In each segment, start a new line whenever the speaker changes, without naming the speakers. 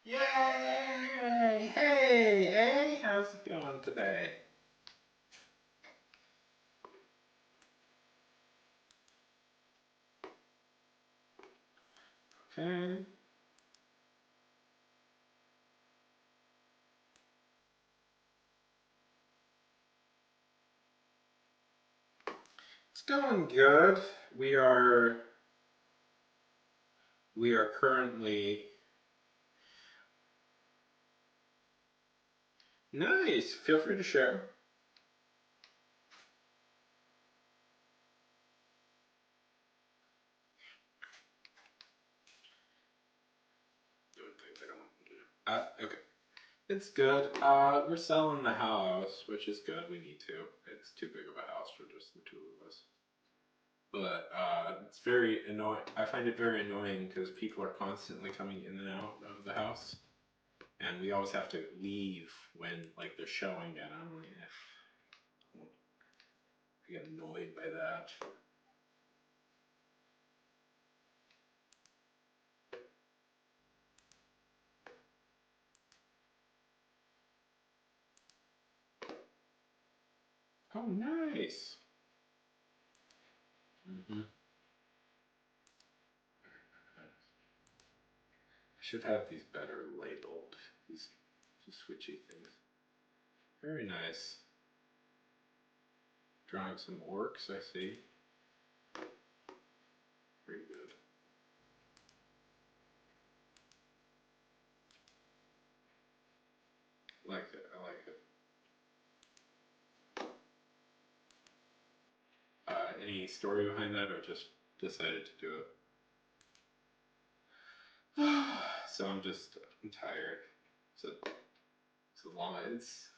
Yay! Hey, how's it going today? Okay. It's going good. We are we are currently nice. Feel free to share. Doing things I don't want to do. Okay. It's good. We're selling the house, which is good. We need to. It's too big of a house for just the two of us. But it's very annoying. I find it very annoying because people are constantly coming in and out of the house, and we always have to leave when like they're showing it. I'm like, I get annoyed by that. Oh, nice. I should have these better labeled. These switchy things. Very nice. Drawing some orcs, I see. Very good. Like it. I like it. Any story behind that, or just decided to do it? So I'm tired. So it's a long. It's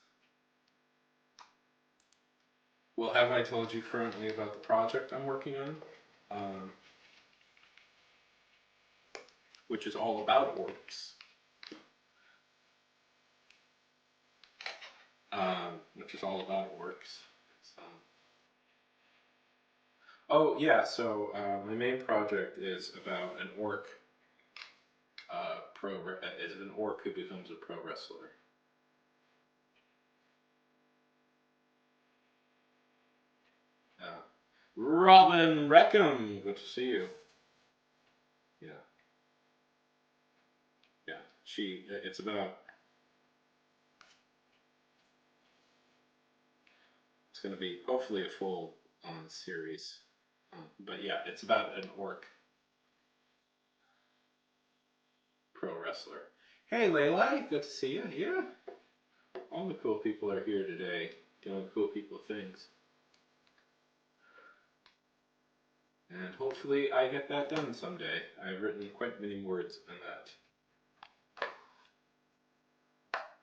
Well, have I told you currently about the project I'm working on? Um, which is all about orcs. Which is all about orcs. So, oh yeah, so my main project is about an orc. Is an orc who becomes a pro wrestler. Uh, Robin Reckham, good to see you. Yeah, yeah. It's about. It's going to be hopefully a full series. But yeah, it's about an orc pro wrestler. Hey, Layla, good to see you. Yeah, all the cool people are here today doing cool people things. And hopefully I get that done someday. I've written quite many words on that.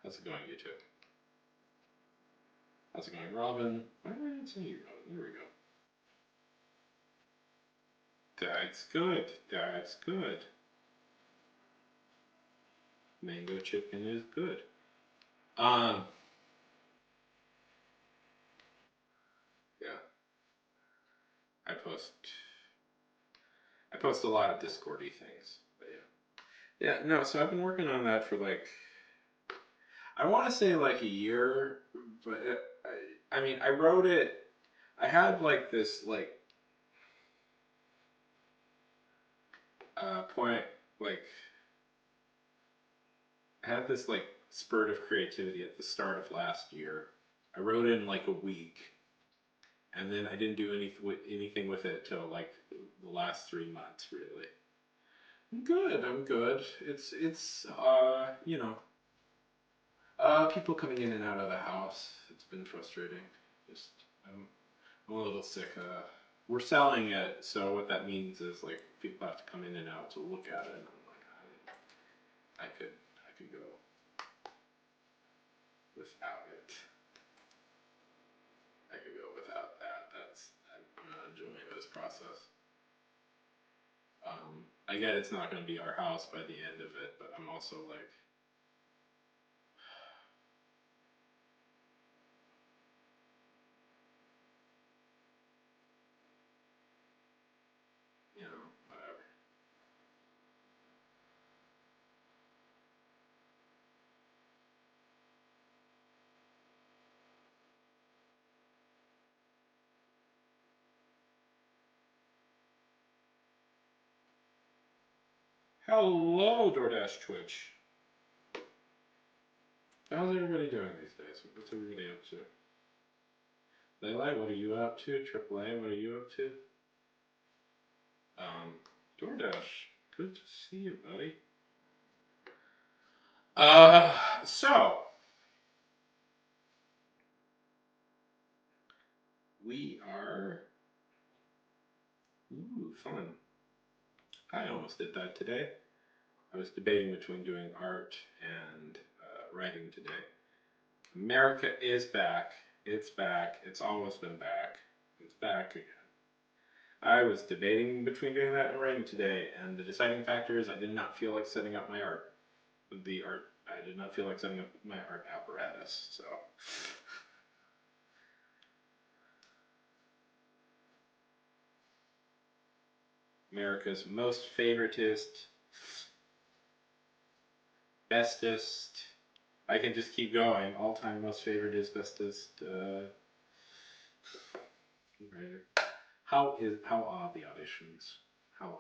How's it going, you two? How's it going, Robin? Why did I not see you, Robin? There we go. That's good. That's good. Mango chicken is good. Um, yeah, I post I post a lot of Discordy things. But yeah. Yeah, no, so I've been working on that for like I want to say like a year, but I mean, I wrote it. I had like this like point like I had this like spurt of creativity at the start of last year. I wrote it in like a week, and then I didn't do anything with it till like the last 3 months, really. I'm good. I'm good. People coming in and out of the house. It's been frustrating. Just I'm a little sick. We're selling it, so what that means is like people have to come in and out to look at it. And I'm like, I could go without it. I could go without that. I'm not enjoying this process. I get it's not going to be our house by the end of it, but I'm also like, whatever. Hello, DoorDash Twitch. How's everybody doing these days? What's everybody up to? Laylight, what are you up to? AAA, what are you up to? DoorDash, good to see you, buddy. So we are. Ooh, fun. I almost did that today. I was debating between doing art and writing today. America is back. It's back. It's always been back. It's back again. I was debating between doing that and writing today, and the deciding factor is I did not feel like setting up my art. I did not feel like setting up my art apparatus, so. America's most favoritist, bestest. I can just keep going. All-time most favoritist, bestest. Writer. How are the auditions? How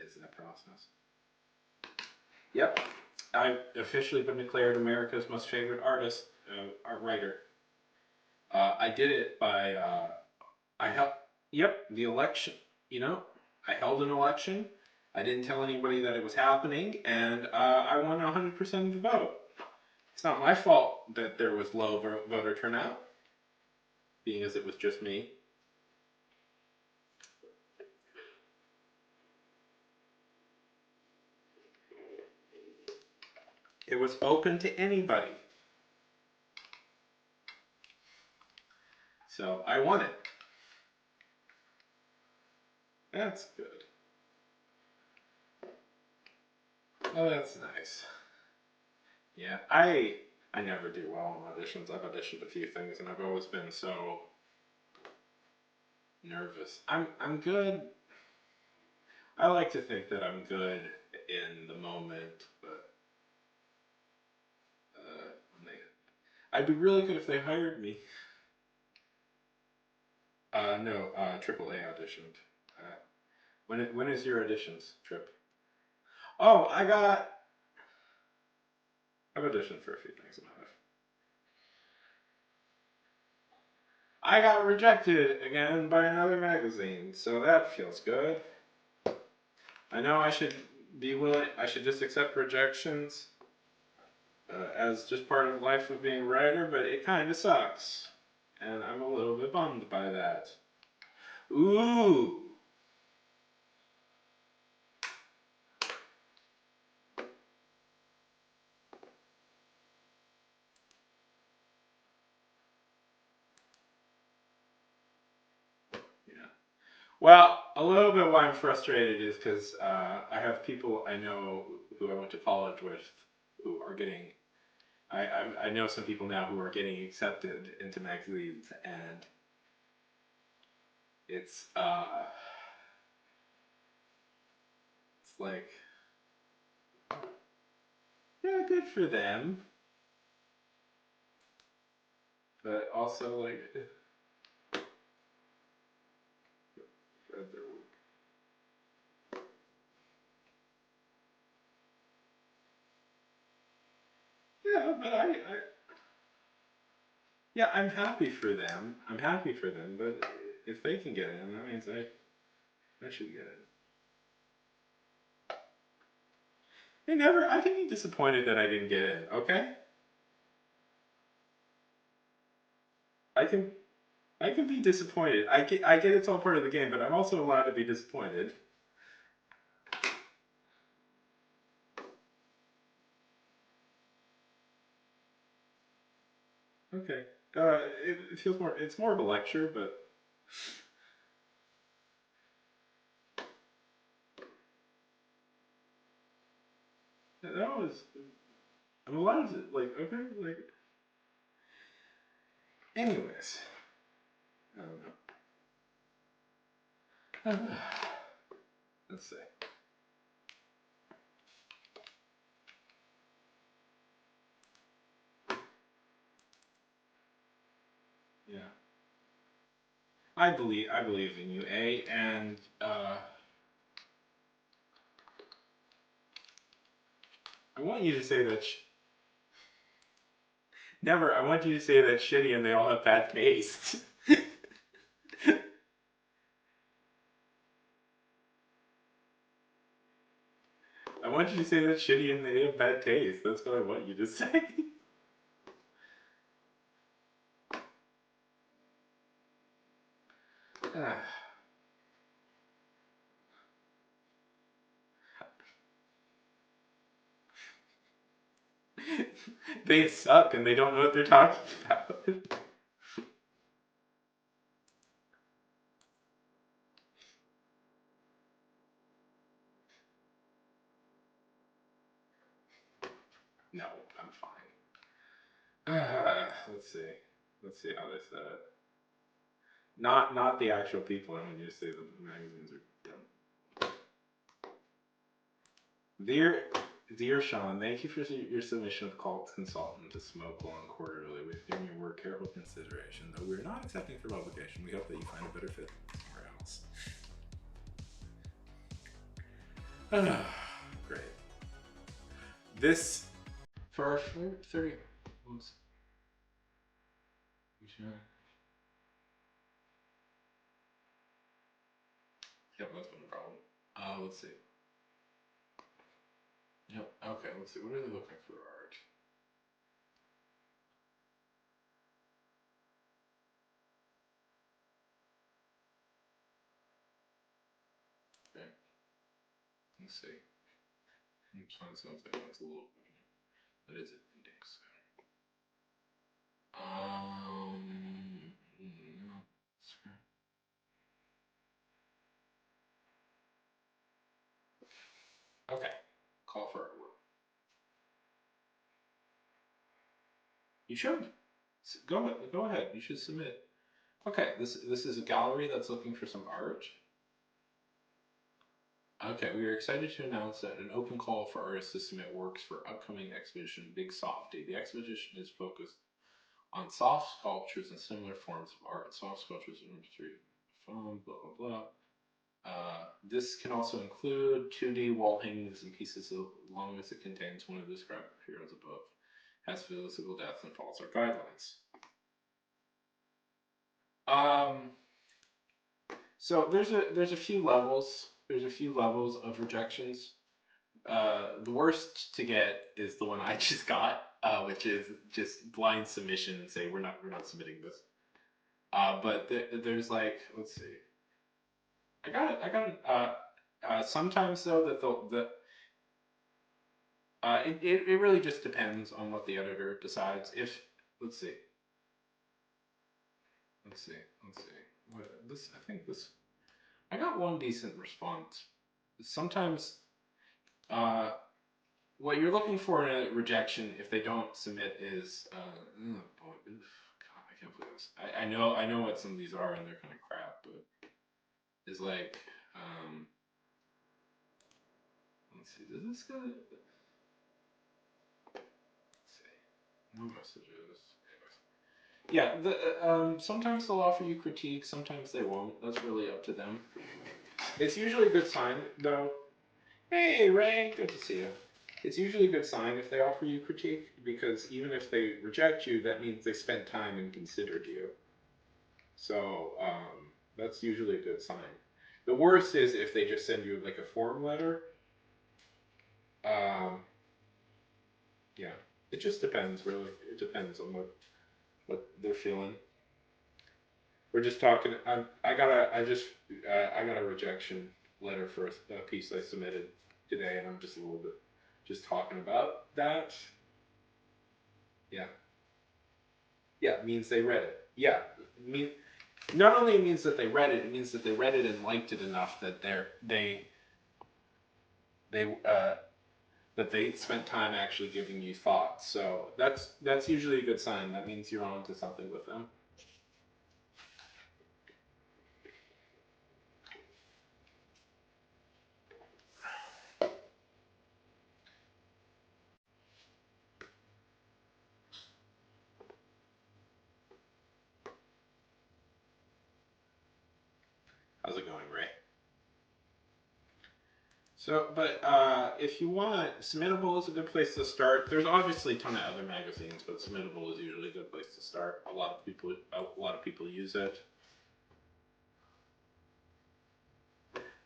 is that process? Yep, I've officially been declared America's most favorite artist, art writer. I did it by I held. Yep, the election. You know, I held an election. I didn't tell anybody that it was happening, and I won 100% of the vote. It's not my fault that there was low voter turnout, being as it was just me. It was open to anybody. So I won it. That's good. Oh, that's nice. Yeah, I never do well in auditions. I've auditioned a few things, and I've always been so nervous. I'm good. I like to think that I'm good in the moment, but I'd be really good if they hired me. No, AAA auditioned. When is your auditions trip? Oh, I've auditioned for a few things in my life. I got rejected again by another magazine, so that feels good. I know I should be willing. I should just accept rejections as just part of life of being a writer, but it kind of sucks, and I'm a little bit bummed by that. Ooh. Yeah. Well, a little bit why I'm frustrated is because I have people I know who I went to college with who are getting. I know some people now who are getting accepted into magazines, and it's it's like, yeah, good for them, but also like, yeah, but yeah, I'm happy for them. I'm happy for them, but if they can get in, that means I should get in. They never. I can be disappointed that I didn't get in. Okay, I can. I can be disappointed. I get it's all part of the game, but I'm also allowed to be disappointed. Okay. It feels more. It's more of a lecture, but that was. I'm allowed to like. Okay, like. Anyways, I don't know. Let's see. Yeah. I believe in you, A, and want you to say that. Never. I want you to say that shitty and they all have bad taste. I want you to say that shitty and they have bad taste. That's what I want you to say. They suck and they don't know what they're talking about. No, I'm fine. Let's see. Let's see how they said it. Not the actual people. I want you to say the magazines are dumb. Dear Sean, thank you for your submission of Cult Consultant to Smoke Long Quarterly. We've given your work careful consideration, though we're not accepting for publication. We hope that you find a better fit somewhere else. Great. This for our 30. Oops. You sure? Yep, that's been a problem. Let's see. Yep. Okay, let's see. What are they looking for art? Okay. Let's see. Let's find something that's a little. What is it? Index. No. Okay. Call for artwork. You should. Go ahead. You should submit. Okay, this is a gallery that's looking for some art. Okay, we are excited to announce that an open call for artists to submit works for upcoming exhibition Big Softy. The exhibition is focused on soft sculptures and similar forms of art. Soft sculptures in through foam, blah blah blah. This can also include 2D wall hangings and pieces as long as it contains one of the described materials above. Has physical depth and falls our guidelines. So there's a few levels. There's a few levels of rejections. The worst to get is the one I just got, which is just blind submission and say we're not submitting this. But there's like, let's see. I got sometimes though it really just depends on what the editor decides. If let's see. What this I think this I got one decent response. Sometimes what you're looking for in a rejection if they don't submit is oh boy, God, I can't believe this. I know what some of these are and they're kind of crap, but is like let's see, does this guy let's see. No messages. Yeah, sometimes they'll offer you critique, sometimes they won't. That's really up to them. It's usually a good sign, though. Hey, Ray, good to see you. It's usually a good sign if they offer you critique, because even if they reject you, that means they spent time and considered you. So that's usually a good sign. The worst is if they just send you like a form letter. Yeah, it just depends, really. It depends on what they're feeling. We're just talking. I got a rejection letter for a piece I submitted today, and I'm just a little bit just talking about that. Yeah, yeah, it means they read it. Yeah, not only means that they read it, it means that they read it and liked it enough that they that they spent time actually giving you thought. So that's usually a good sign. That means you're on to something with them. How's it going, Ray? So, but if you want, Submittable is a good place to start. There's obviously a ton of other magazines, but Submittable is usually a good place to start. A lot of people use it.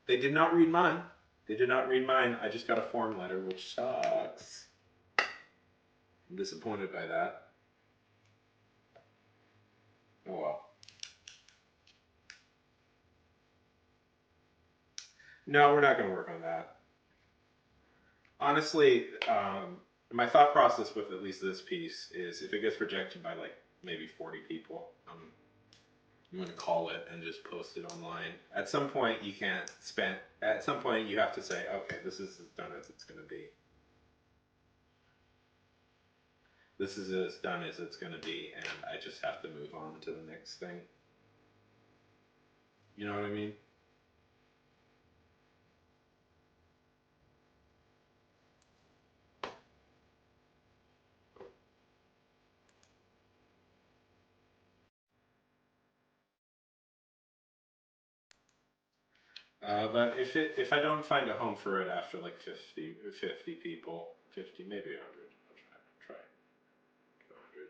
They did not read mine. They did not read mine. I just got a form letter, which sucks. I'm disappointed by that. Oh well. No, we're not going to work on that. Honestly, my thought process with at least this piece is if it gets rejected by like maybe 40 people, I'm going to call it and just post it online. At some point, you can't spend. At some point, you have to say, okay, this is as done as it's going to be. This is as done as it's going to be, and I just have to move on to the next thing. You know what I mean? But if I don't find a home for it after like 50 people, 50 maybe 100, I'll try 100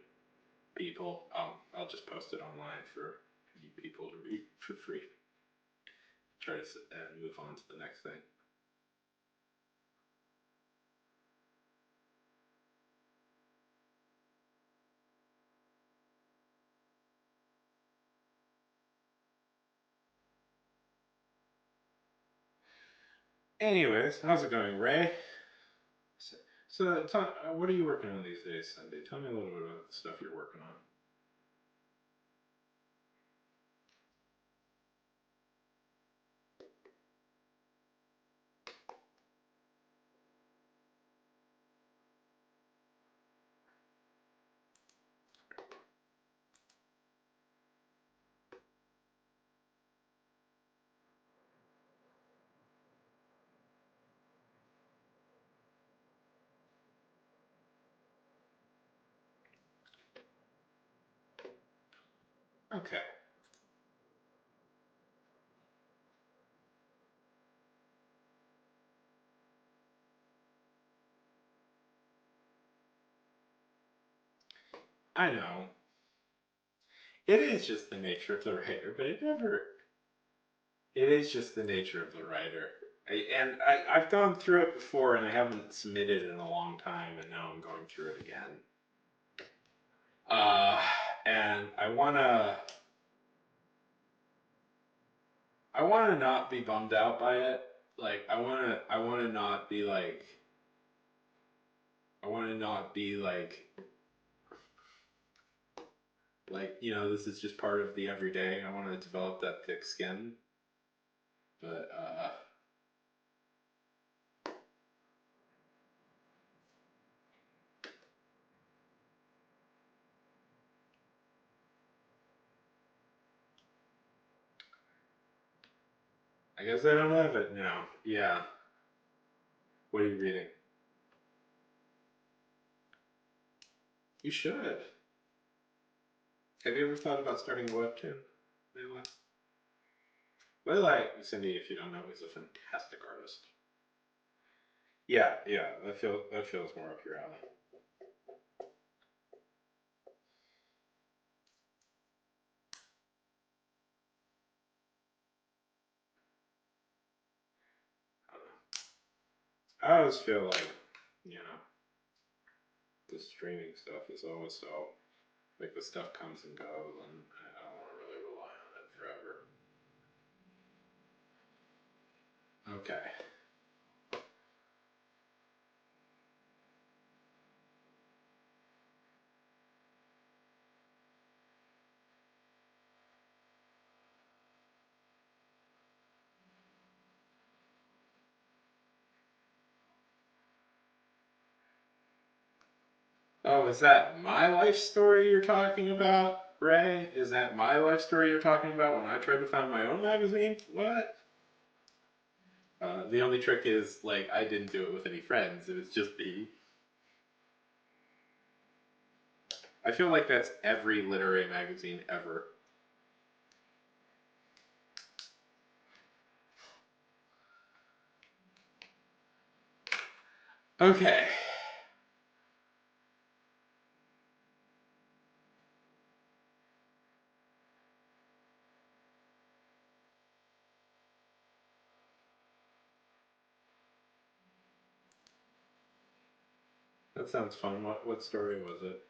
people. I'll just post it online for you people to read for free. Try to move on to the next thing. Anyways, how's it going, Ray? So, what are you working on these days, Sunday? Tell me a little bit about the stuff you're working on. Okay. I know. It is just the nature of the writer, but it never. It is just the nature of the writer. I've gone through it before and I haven't submitted in a long time, and now I'm going through it again. Uh, and I wanna not be bummed out by it. Like I wanna not be I wanna not be like this is just part of the everyday. I want to develop that thick skin, but I guess I don't have it now. Yeah. What are you reading? You should. Have you ever thought about starting a webtoon? Layla? Layla, Cindy, if you don't know, is a fantastic artist. Yeah, yeah, that feels more up your alley. I always feel like, you know, the streaming stuff is always so like the stuff comes and goes, and I don't want to really rely on it forever. Okay. Oh, is that my life story you're talking about, Ray? Is that my life story you're talking about when I tried to find my own magazine? What? The only trick is, like, I didn't do it with any friends. It was just me. I feel like that's every literary magazine ever. Okay. That sounds fun. What story was it?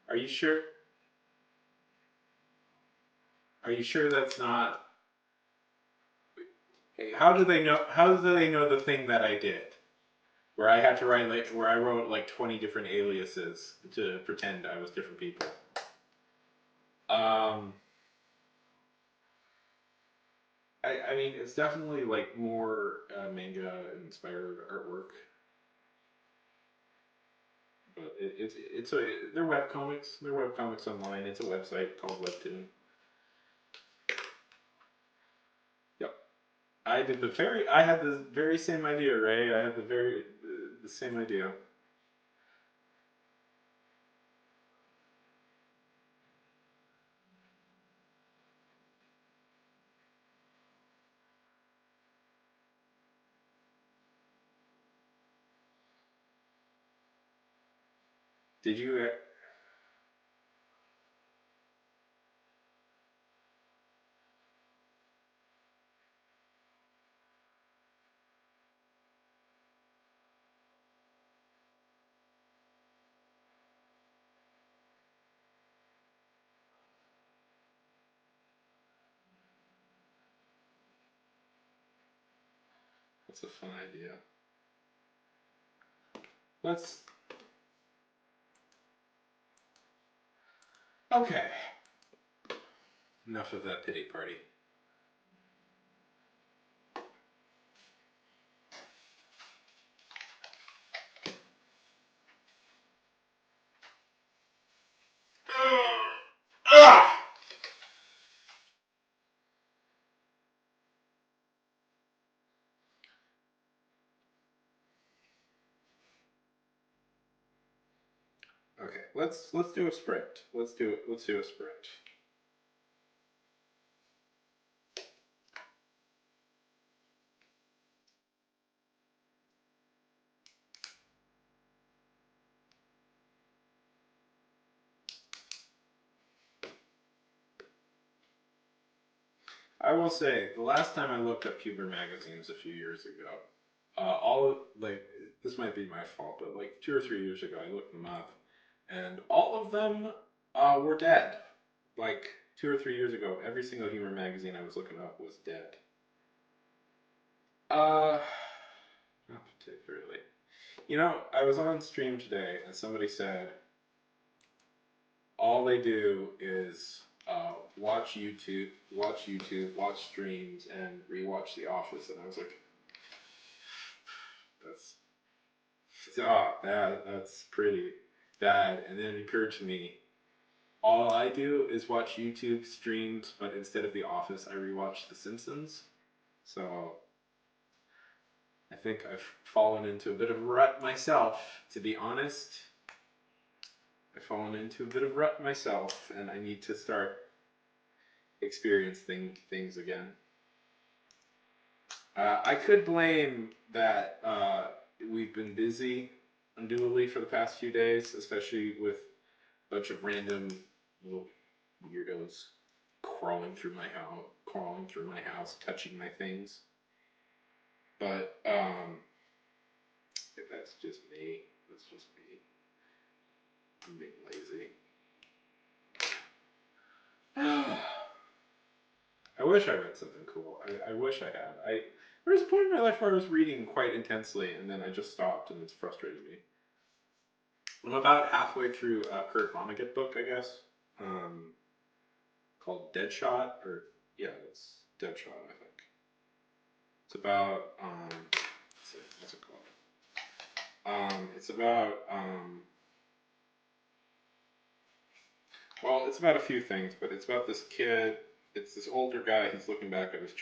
Are you sure? Are you sure that's not? Hey, how do they know? How do they know the thing that I did? Where I had to write like where I wrote like 20 different aliases to pretend I was different people. Um, I mean, it's definitely like more manga inspired artwork, but it's a they're web comics. They're web comics online. It's a website called Webtoon. Yep. I had the very same idea, Ray. I had the same idea. Did you? That's a fun idea. Let's. Okay. Enough of that pity party. Okay, let's do a sprint. Let's do a sprint. I will say the last time I looked up Huber magazines a few years ago, all of, like this might be my fault, but like 2 or 3 years ago, I looked them up, and all of them were dead. Like 2 or 3 years ago, every single humor magazine I was looking up was dead. Uh, Not particularly. You know, I was on stream today, and somebody said all they do is watch YouTube, watch streams, and rewatch The Office, and I was like, that's that's pretty bad. And then it occurred to me, all I do is watch YouTube streams, but instead of The Office, I rewatch The Simpsons. So I think I've fallen into a bit of a rut myself, to be honest. I've fallen into a bit of rut myself, and I need to start experiencing things again. I could blame that we've been busy unduly for the past few days, especially with a bunch of random little weirdos crawling through my house, touching my things. But that's just me. That's just me. I'm being lazy. I wish I read something cool. I wish I had. There was a point in my life where I was reading quite intensely, and then I just stopped, and it's frustrated me. I'm about halfway through a Kurt Vonnegut book, I guess, um, called Deadshot, or yeah, it's Deadshot, I think. It's about let's see, what's it called? It's about Well, it's about a few things, but it's about this kid. It's this older guy. He's looking back at his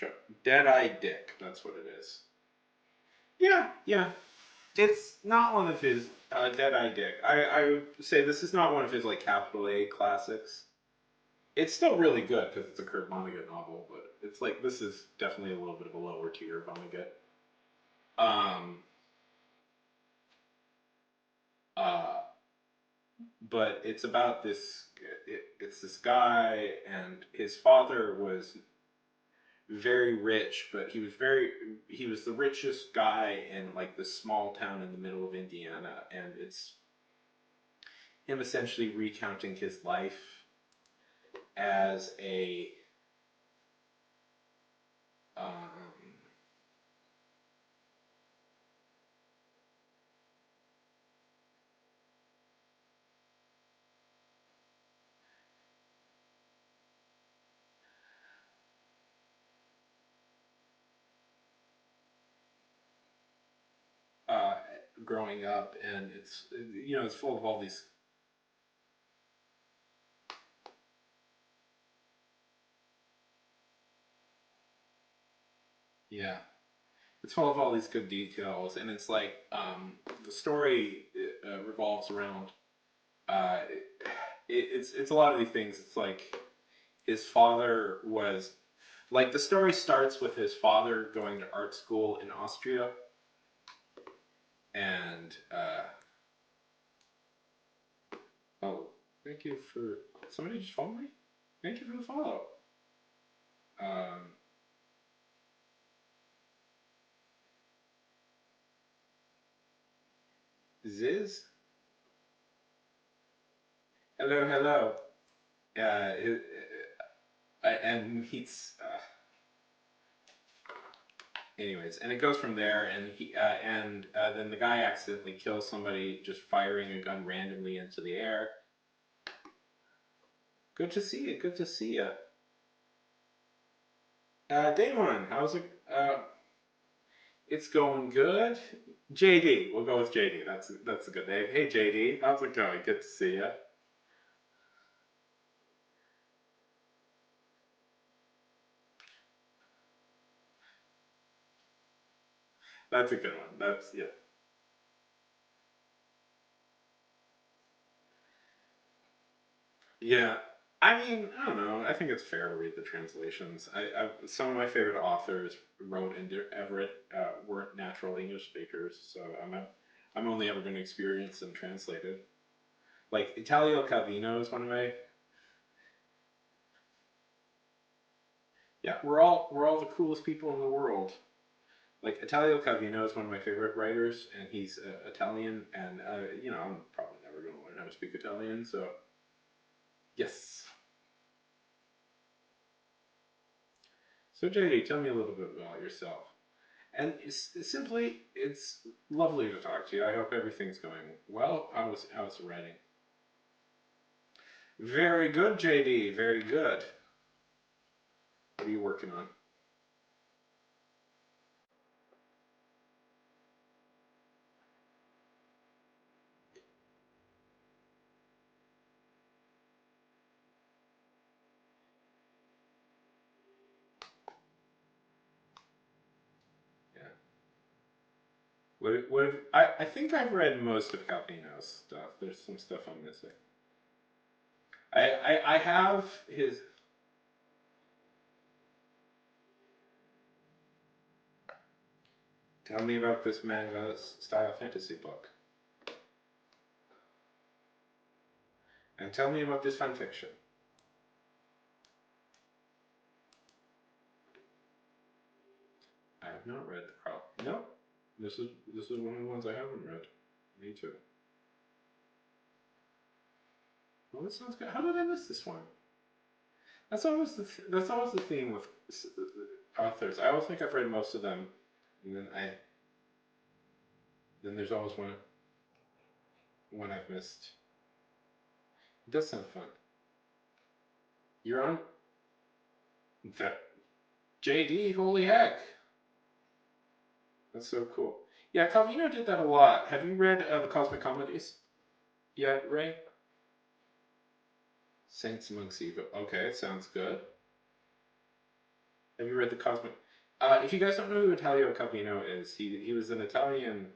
Dead-Eye Dick. That's what it is. Yeah, yeah. It's not one of his Dead-Eye Dick. I would say this is not one of his like capital A classics. It's still really good because it's a Kurt Vonnegut novel, but it's like this is definitely a little bit of a lower tier Vonnegut. Um, uh, but it's about this. It's this guy, and his father was very rich, but he was the richest guy in like this small town in the middle of Indiana, and it's him essentially recounting his life as a um, uh, growing up, and it's it's full of all these. Yeah, it's full of all these good details, and it's like the story revolves around uh, it's a lot of these things. It's like his father was like the story starts with his father going to art school in Austria, and oh, thank you for somebody just follow me. Thank you for the follow. Um, Ziz, hello, hello. It, and he's anyways, and it goes from there, and then the guy accidentally kills somebody just firing a gun randomly into the air. Good to see you. Good to see you. Damon, how's it? It's going good. JD, we'll go with JD. That's a good name. Hey JD, how's it going? Good to see you. That's a good one. That's yeah. Yeah. I mean, I don't know. I think it's fair to read the translations. Some of my favorite authors wrote and Everett weren't natural English speakers, so I'm only ever going to experience them translated. Like Italio Calvino is one of my yeah. We're all the coolest people in the world. Like Italio Calvino is one of my favorite writers, and he's Italian, and I'm probably never going to learn how to speak Italian, so yes. So JD, tell me a little bit about yourself. And it's lovely to talk to you. I hope everything's going well. How's the writing? Very good, JD. Very good. What are you working on? Yeah. I think I've read most of Calvino's stuff. There's some stuff I'm missing. I have his. Tell me about this manga style fantasy book, and tell me about this fan fiction. I have not read the Carl. No, this is one of the ones I haven't read. Me too. Well, that sounds good. How did I miss this one? That's always the theme with authors. I always think I've read most of them, and then there's always one I've missed. It does sound fun. You're on that JD. Holy heck, that's so cool. Yeah, Calvino did that a lot. Have you read the Cosmic Comedies yet, Ray? Saints Amongst Evil. Okay, sounds good. Have you read the Cosmic? If you guys don't know who Italo Calvino is, he was an Italian.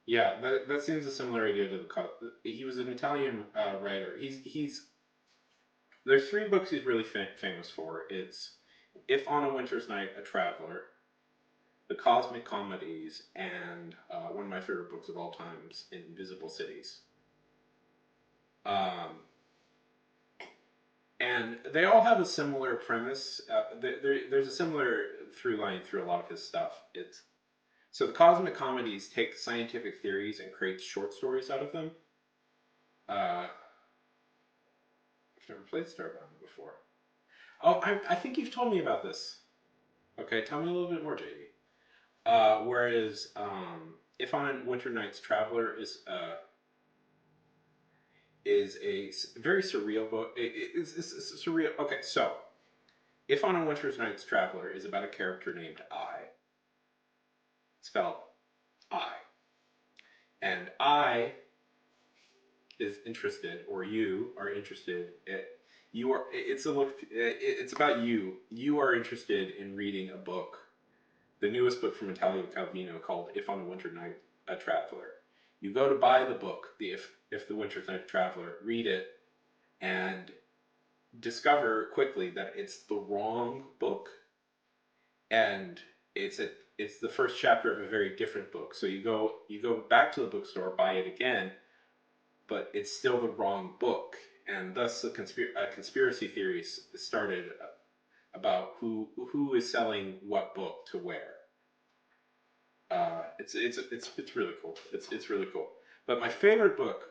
Yeah, that seems a similar idea to he was an Italian writer. He's there's three books he's really famous for. It's If on a Winter's Night, A Traveler, The Cosmic Comedies, and one of my favorite books of all times, Invisible Cities. Um, and they all have a similar premise. There's a similar through line through a lot of his stuff. It's so the Cosmic Comedies take scientific theories and create short stories out of them. I've never played Starbound before. Oh, I think you've told me about this. Okay, tell me a little bit more, JD. Whereas, If on a Winter Night's Traveler is a very surreal book. It's surreal. Okay, so If on a Winter's Night's Traveler is about a character named I, spelled I, and I is interested, or you are interested. You are. It's a look. It's about you. You are interested in reading a book, the newest book from Italo Calvino called "If on a Winter Night, a Traveler." You go to buy the book, the If the Winter's Night Traveler, read it, and discover quickly that it's the wrong book, and it's the first chapter of a very different book. So you go back to the bookstore, buy it again, but it's still the wrong book, and thus a conspiracy theory started about who is selling what book to where. It's really cool. It's really cool. But my favorite book,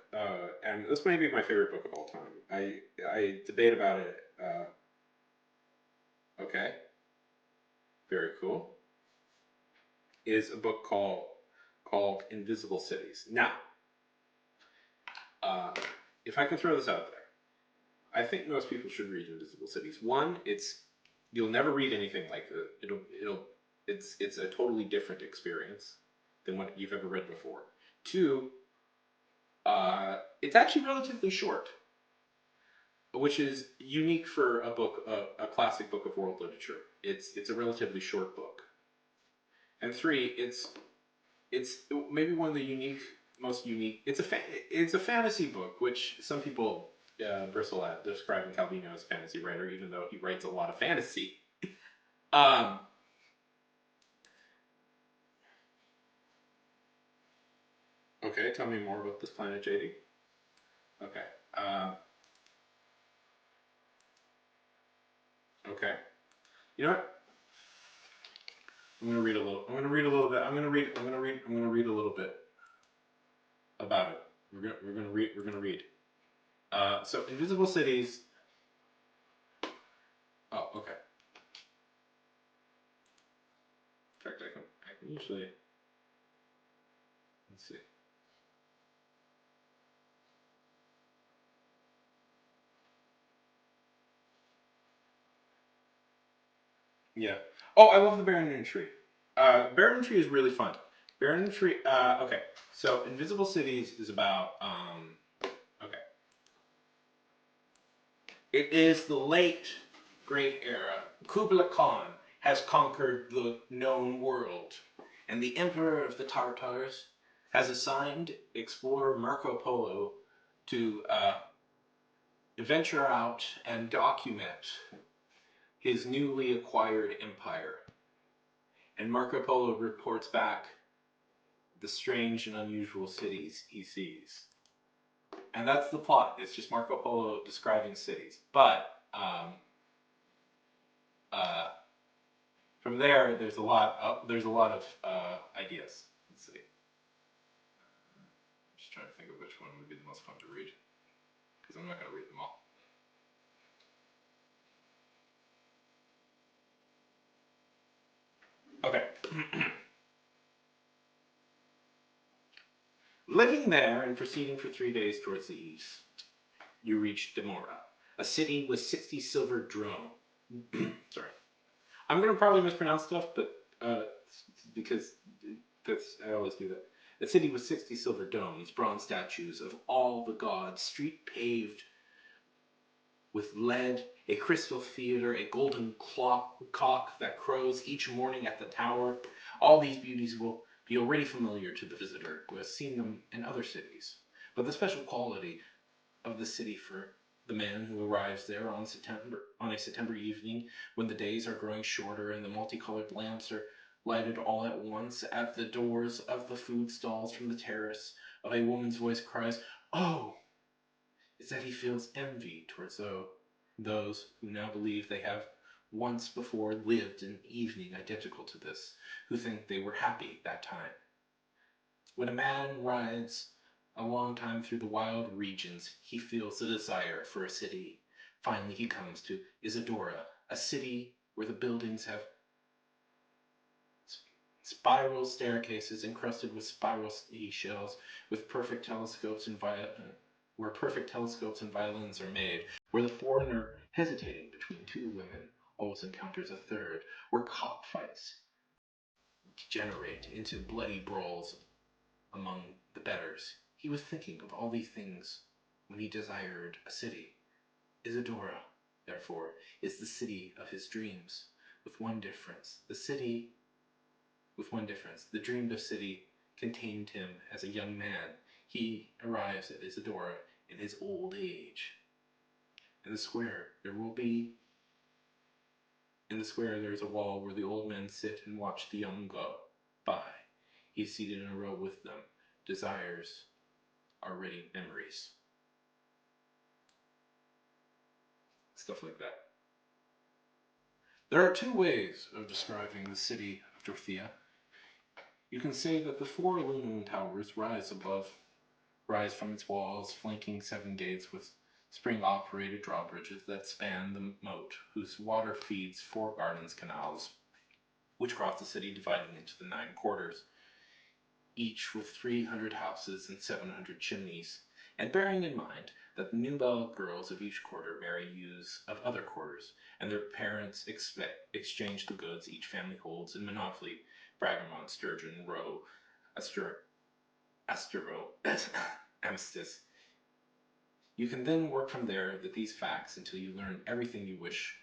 and this may be my favorite book of all time. I debate about it. Okay, very cool. Is a book called Invisible Cities. Now, uh, if I can throw this out there, I think most people should read Invisible Cities. One, you'll never read anything like it. It's a totally different experience than what you've ever read before. Two, it's actually relatively short, which is unique for a book, a classic book of world literature. It's a relatively short book. And three, it's maybe one of the most unique. It's a fantasy book, which some people bristle at describing Calvino as a fantasy writer, even though he writes a lot of fantasy. Um, okay, tell me more about this planet, JD. Okay. Okay. You know what? I'm gonna read a little. I'm gonna read a little bit. I'm gonna read a little bit about it. We're gonna read. We're gonna read. So Invisible Cities. Oh, okay. In fact, I can usually. Let's see. Yeah. Oh, I love the Barren Tree. Barren Tree is really fun. Barren Tree. Okay. So Invisible Cities is about. Okay. It is the late great era. Kublai Khan has conquered the known world, and the Emperor of the Tartars has assigned explorer Marco Polo to venture out and document his newly acquired empire. And Marco Polo reports back the strange and unusual cities he sees. And that's the plot. It's just Marco Polo describing cities. But uh, from there, there's a lot of ideas. Let's see. I'm just trying to think of which one would be the most fun to read, because I'm not going to read them all. Okay. Living there and proceeding for 3 days towards the east, you reach Demora, a city with 60 silver drone. Sorry. I'm going to probably mispronounce stuff, but because I always do that. A city with 60 silver domes, bronze statues of all the gods, street paved with lead, a crystal theater, a golden cock that crows each morning at the tower. All these beauties will be already familiar to the visitor who has seen them in other cities. But the special quality of the city for the man who arrives there on a September evening when the days are growing shorter and the multicolored lamps are lighted all at once at the doors of the food stalls from the terrace of a woman's voice cries, "Oh!" is that he feels envy towards those who now believe they have once before lived an evening identical to this, who think they were happy that time. When a man rides a long time through the wild regions, he feels the desire for a city. Finally, he comes to Isidora, a city where the buildings have spiral staircases encrusted with spiral shells, with perfect telescopes and where perfect telescopes and violins are made, where the foreigner hesitating between two women always encounters a third, where cockfights degenerate into bloody brawls among the betters. He was thinking of all these things when he desired a city. Isidora, therefore, is the city of his dreams, with one difference. The dreamed of city contained him as a young man. He arrives at Isidora in his old age. In the square, there is a wall where the old men sit and watch the young go by. He is seated in a row with them. Desires are ready memories. Stuff like that. There are two ways of describing the city of Dorothea. You can say that the four illuminating towers rise from its walls, flanking 7 gates with spring-operated drawbridges that span the moat, whose water feeds 4 gardens canals, which cross the city, dividing into the 9 quarters, each with 300 houses and 700 chimneys, and bearing in mind that the Newbell girls of each quarter marry youths of other quarters, and their parents exchange the goods each family holds in monopoly, Bragamont, Sturgeon, Roe, Astero, Amestis. You can then work from there with these facts until you learn everything you wish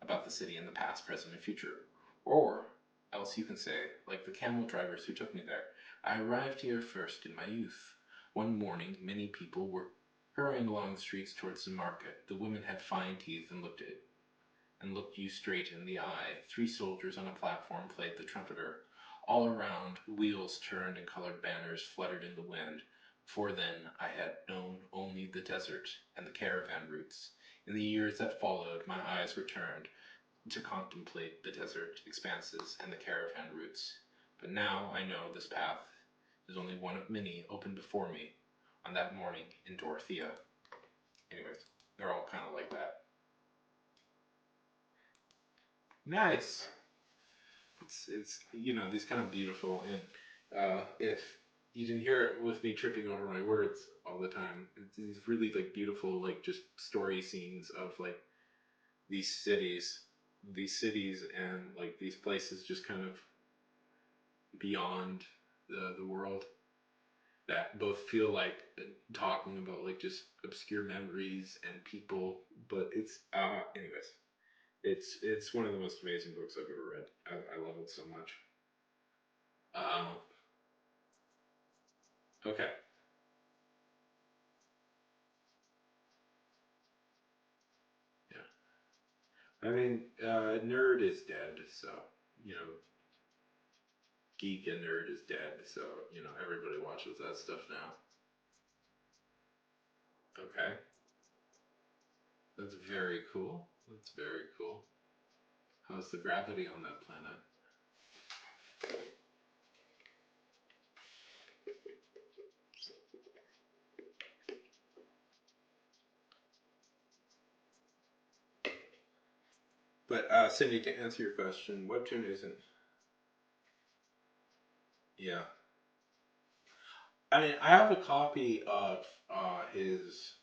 about the city in the past, present, and future. Or else you can say, like the camel drivers who took me there, I arrived here first in my youth. One morning, many people were hurrying along the streets towards the market. The women had fine teeth and looked you straight in the eye. 3 soldiers on a platform played the trumpeter. All around, wheels turned and colored banners fluttered in the wind. Before then, I had known only the desert and the caravan routes. In the years that followed, my eyes were turned to contemplate the desert expanses and the caravan routes. But now I know this path is only one of many opened before me on that morning in Dorothea. Anyways, they're all kind of like that. Nice. It's these kind of beautiful, and if you didn't hear it with me tripping over my words all the time, it's these really like beautiful like just story scenes of like these cities and like these places just kind of beyond the world that both feel like talking about like just obscure memories and people, but it's anyways. It's one of the most amazing books I've ever read. I love it so much. Um, okay. Yeah. I mean, nerd is dead, so you know, geek and nerd is dead, so everybody watches that stuff now. Okay, that's very cool. That's very cool. How's the gravity on that planet? But Cindy, to answer your question, Webtoon isn't. Yeah, I mean, I have a copy of his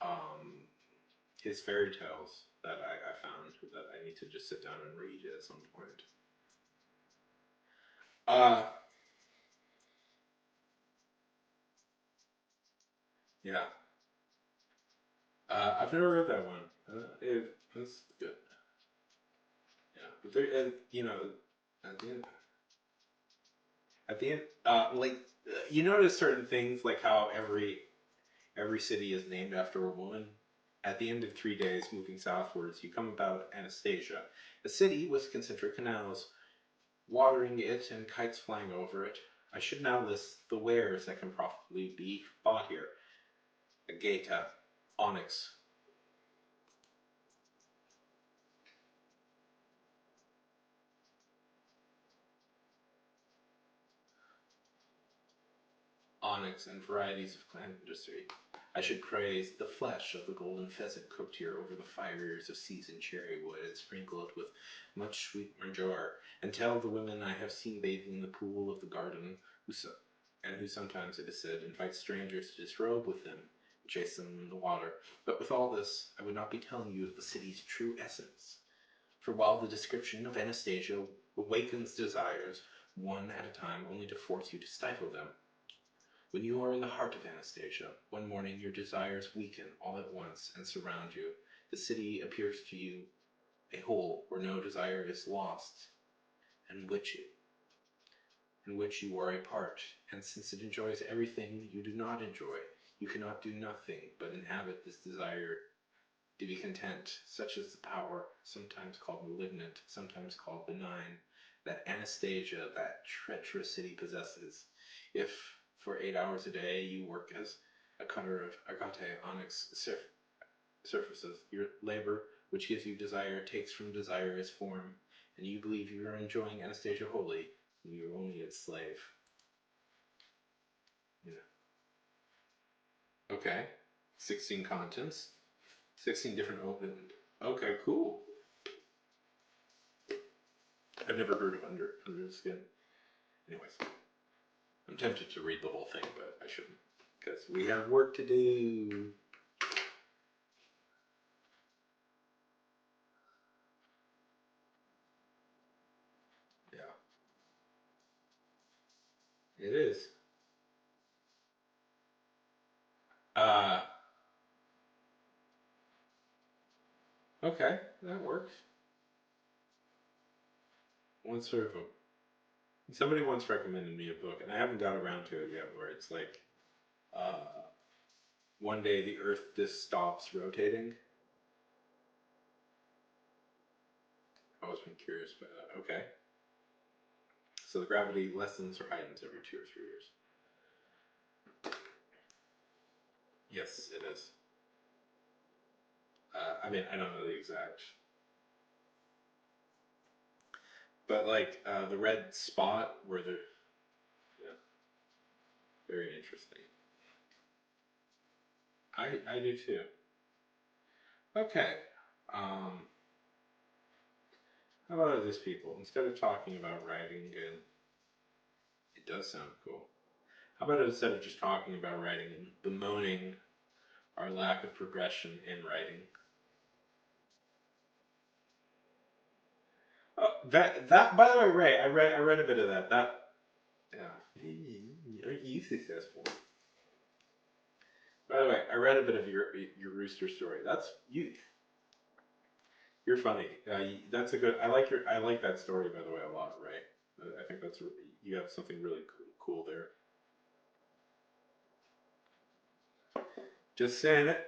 fairy tales that I found that I need to just sit down and read at some point. Uh, yeah. I've never read that one. That's good. Yeah, but there, and at the end, at the end, like you notice certain things, like how every city is named after a woman. At the end of 3 days, moving southwards, you come about Anastasia, a city with concentric canals watering it and kites flying over it. I should now list the wares that can profitably be bought here: agata, onyx, and varieties of clam industry. I should praise the flesh of the golden pheasant cooked here over the fires of seasoned cherry wood and sprinkled with much sweet marjoram, and tell the women I have seen bathing in the pool of the garden, who sometimes, it is said, invite strangers to disrobe with them and chase them in the water. But with all this, I would not be telling you of the city's true essence. For while the description of Anastasia awakens desires one at a time, only to force you to stifle them, when you are in the heart of Anastasia, one morning your desires weaken all at once and surround you. The city appears to you a whole where no desire is lost, and in which you are a part. And since it enjoys everything you do not enjoy, you cannot do nothing but inhabit this desire to be content. Such is the power, sometimes called malignant, sometimes called benign, that Anastasia, that treacherous city, possesses. If for 8 hours a day you work as a cutter of agate onyx surfaces, your labor, which gives you desire, takes from desire its form, and you believe you are enjoying Anastasia wholly, and you are only its slave. Yeah. Okay. 16 contents. 16 different opened. Okay, cool. I've never heard of Under the Skin. Anyways, I'm tempted to read the whole thing, but I shouldn't. Because we have work to do. Yeah. It is. Uh, okay, that works. One sort of somebody once recommended me a book, and I haven't got around to it yet, where it's like, uh, one day the Earth just stops rotating. I've always been curious about that. Okay. So the gravity lessens or heightens every 2 or 3 years. Yes, it is. I mean, I don't know the exact, but like the red spot where the yeah, very interesting. I do too. Okay. Um, how about this, people? Instead of talking about writing, and it does sound cool. How about instead of just talking about writing and bemoaning our lack of progression in writing? Oh, that. By the way, Ray, I read a bit of that. That yeah. Are you successful? By the way, I read a bit of your rooster story. That's you. You're funny. That's a good. I like that story, by the way, a lot, Ray. I think you have something really cool there. Just saying it.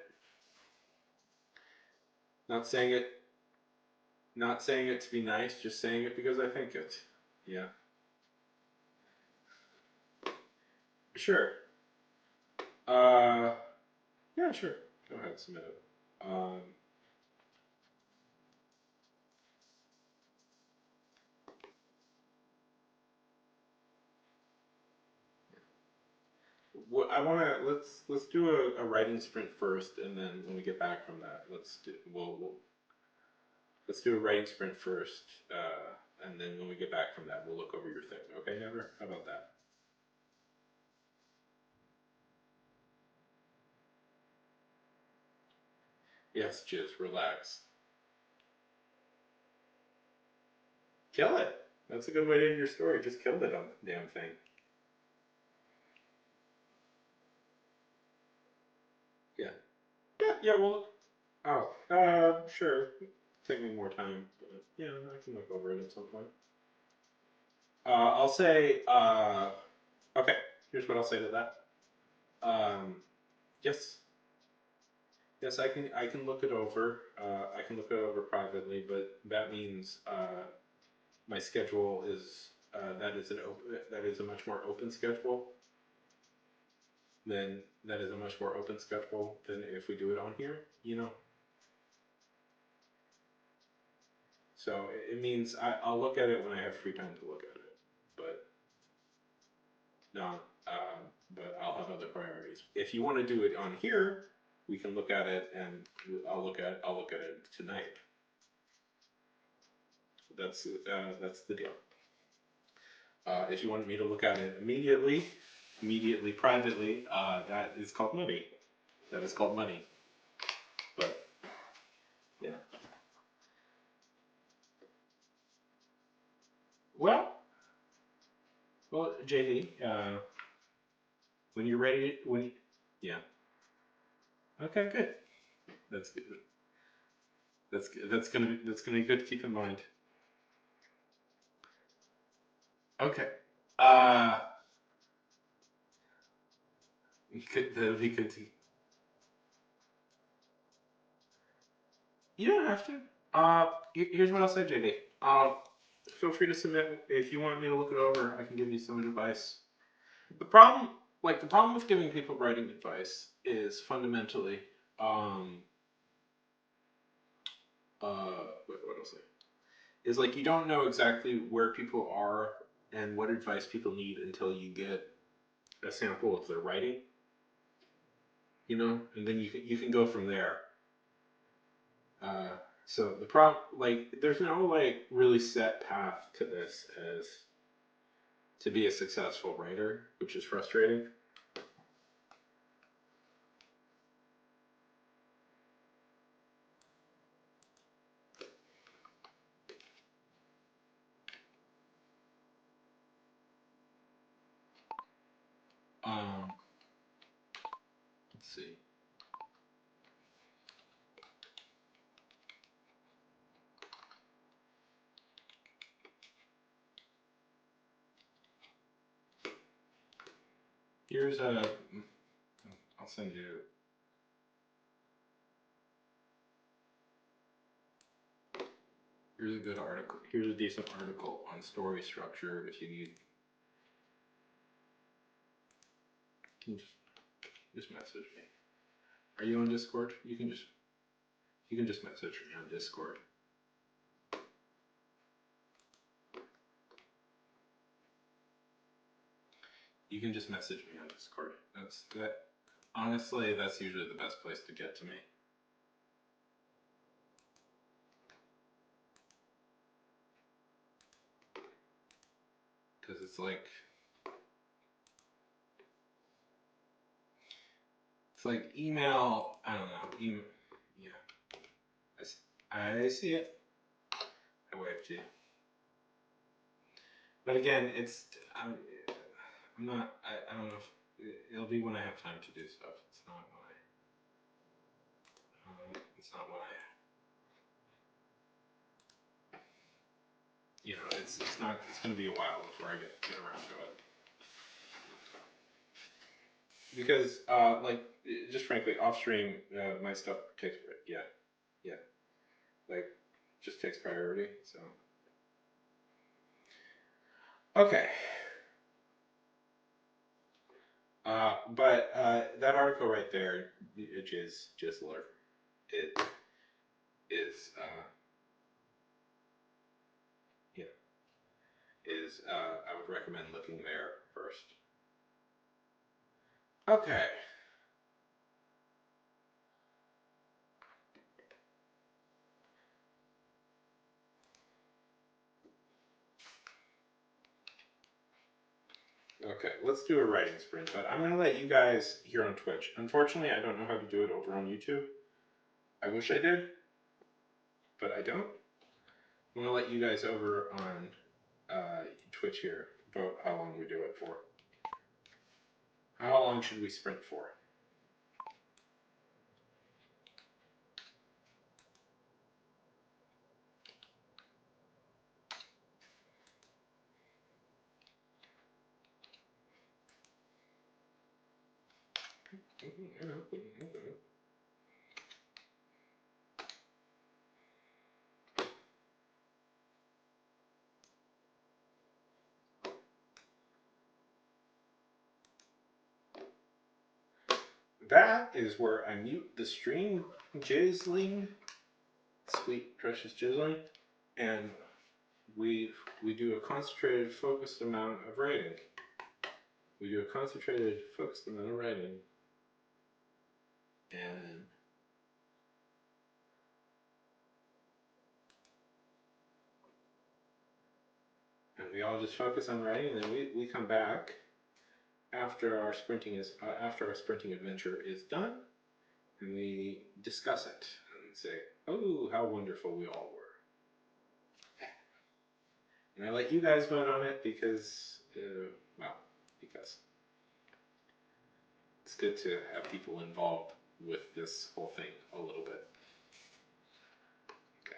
Not saying it. Not saying it to be nice. Just saying it because I think it. Yeah. Sure. Uh. Yeah. Sure. Go ahead. Submit it. Um. What I want to let's do a writing sprint first, and then when we get back from that, let's do a writing sprint first, and then when we get back from that, we'll look over your thing. Okay, Never? How about that? Yes, just relax. Kill it. That's a good way to end your story. Just kill the damn thing. Yeah. Yeah. Yeah. Well. Oh, sure. Take me more time, but yeah, I can look over it at some point. I'll say, okay, here's what I'll say to that. Yes, yes, I can look it over. I can look it over privately, but that means my schedule is that is a much more open schedule than that is a much more open schedule than if we do it on here. You know, so it means I'll look at it when I have free time to look at it, but not. But I'll have other priorities. If you want to do it on here, we can look at it, and I'll look at it tonight. That's the deal. If you want me to look at it immediately privately, that is called money. That is called money. But yeah. Well, well, JD, when you're ready, yeah. Okay, good. That's good. That's gonna be good to keep in mind. Okay. Uh, that'll be good to. You don't have to. Here's what I'll say, JD. Feel free to submit if you want me to look it over. I can give you some advice. The problem, the problem with giving people writing advice is fundamentally, um, what else? Is like you don't know exactly where people are and what advice people need until you get a sample of their writing, and then you can go from there. Uh, so the problem, there's no really set path to this as to be a successful writer, which is frustrating. Um, let's see. Here's a. I'll send you. Here's a good article. Here's a decent article on story structure. If you need, you can just message me. Are you on Discord? You can just message me on Discord. You can just message me on Discord. That's that. Honestly, that's usually the best place to get to me. Because it's like email. I don't know. Yeah, I see it. I waved you. But again, I'm not. I don't know. It'll be when I have time to do stuff. It's not when it's not when I. It's not. It's going to be a while before I get around to it. Because just frankly, off stream, my stuff takes yeah like just takes priority. So okay. But that article right there, just alert. It is yeah is I would recommend looking there first. Okay. Okay, let's do a writing sprint, but I'm gonna let you guys here on Twitch. Unfortunately, I don't know how to do it over on YouTube. I wish I did, but I don't. I'm gonna let you guys over on Twitch here vote how long we do it for. How long should we sprint for? That is where I mute the stream jizzling, sweet precious jizzling, and we do a concentrated focused amount of writing. We do a concentrated focused amount of writing, and we all just focus on writing, and then we come back after our sprinting adventure is done, and we discuss it and say, "Oh, how wonderful we all were." And I let you guys vote on it because, because it's good to have people involved with this whole thing a little bit. Okay.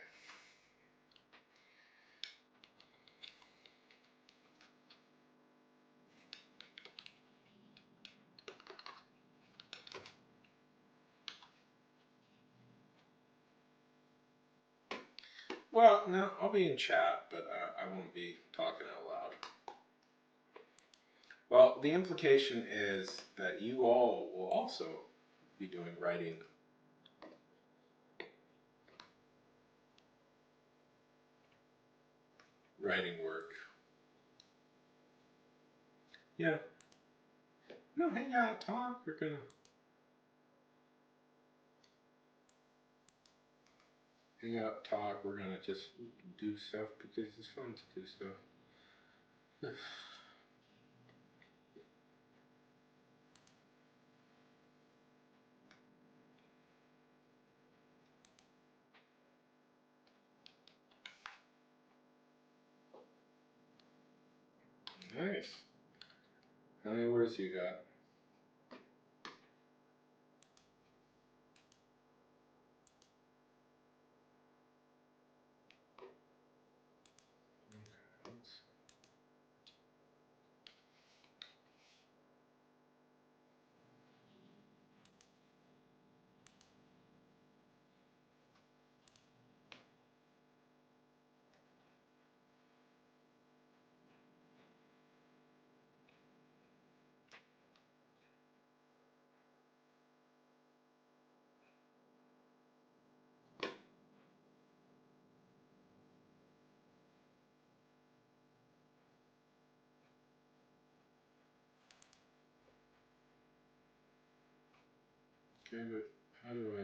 Well, no, I'll be in chat, but I won't be talking out loud. Well, the implication is that you all will also be doing writing work. Yeah. No, hang out, talk. We're gonna hang out, talk. We're gonna just do stuff because it's fun to do stuff. Nice. How many words you got? Okay, but how do I,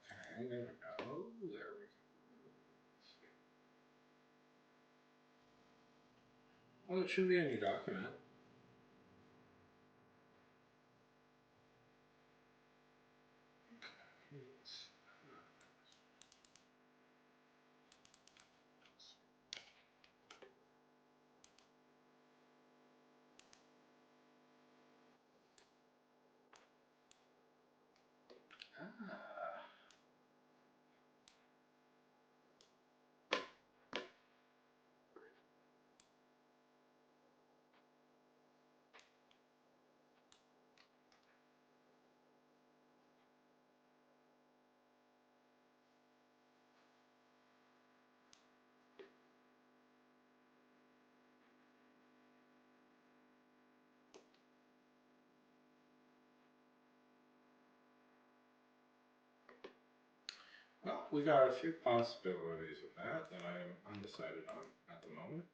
okay, there we go. There we go. Well, it should be in your document. Ah. Well, we got a few possibilities of that I am undecided on at the moment.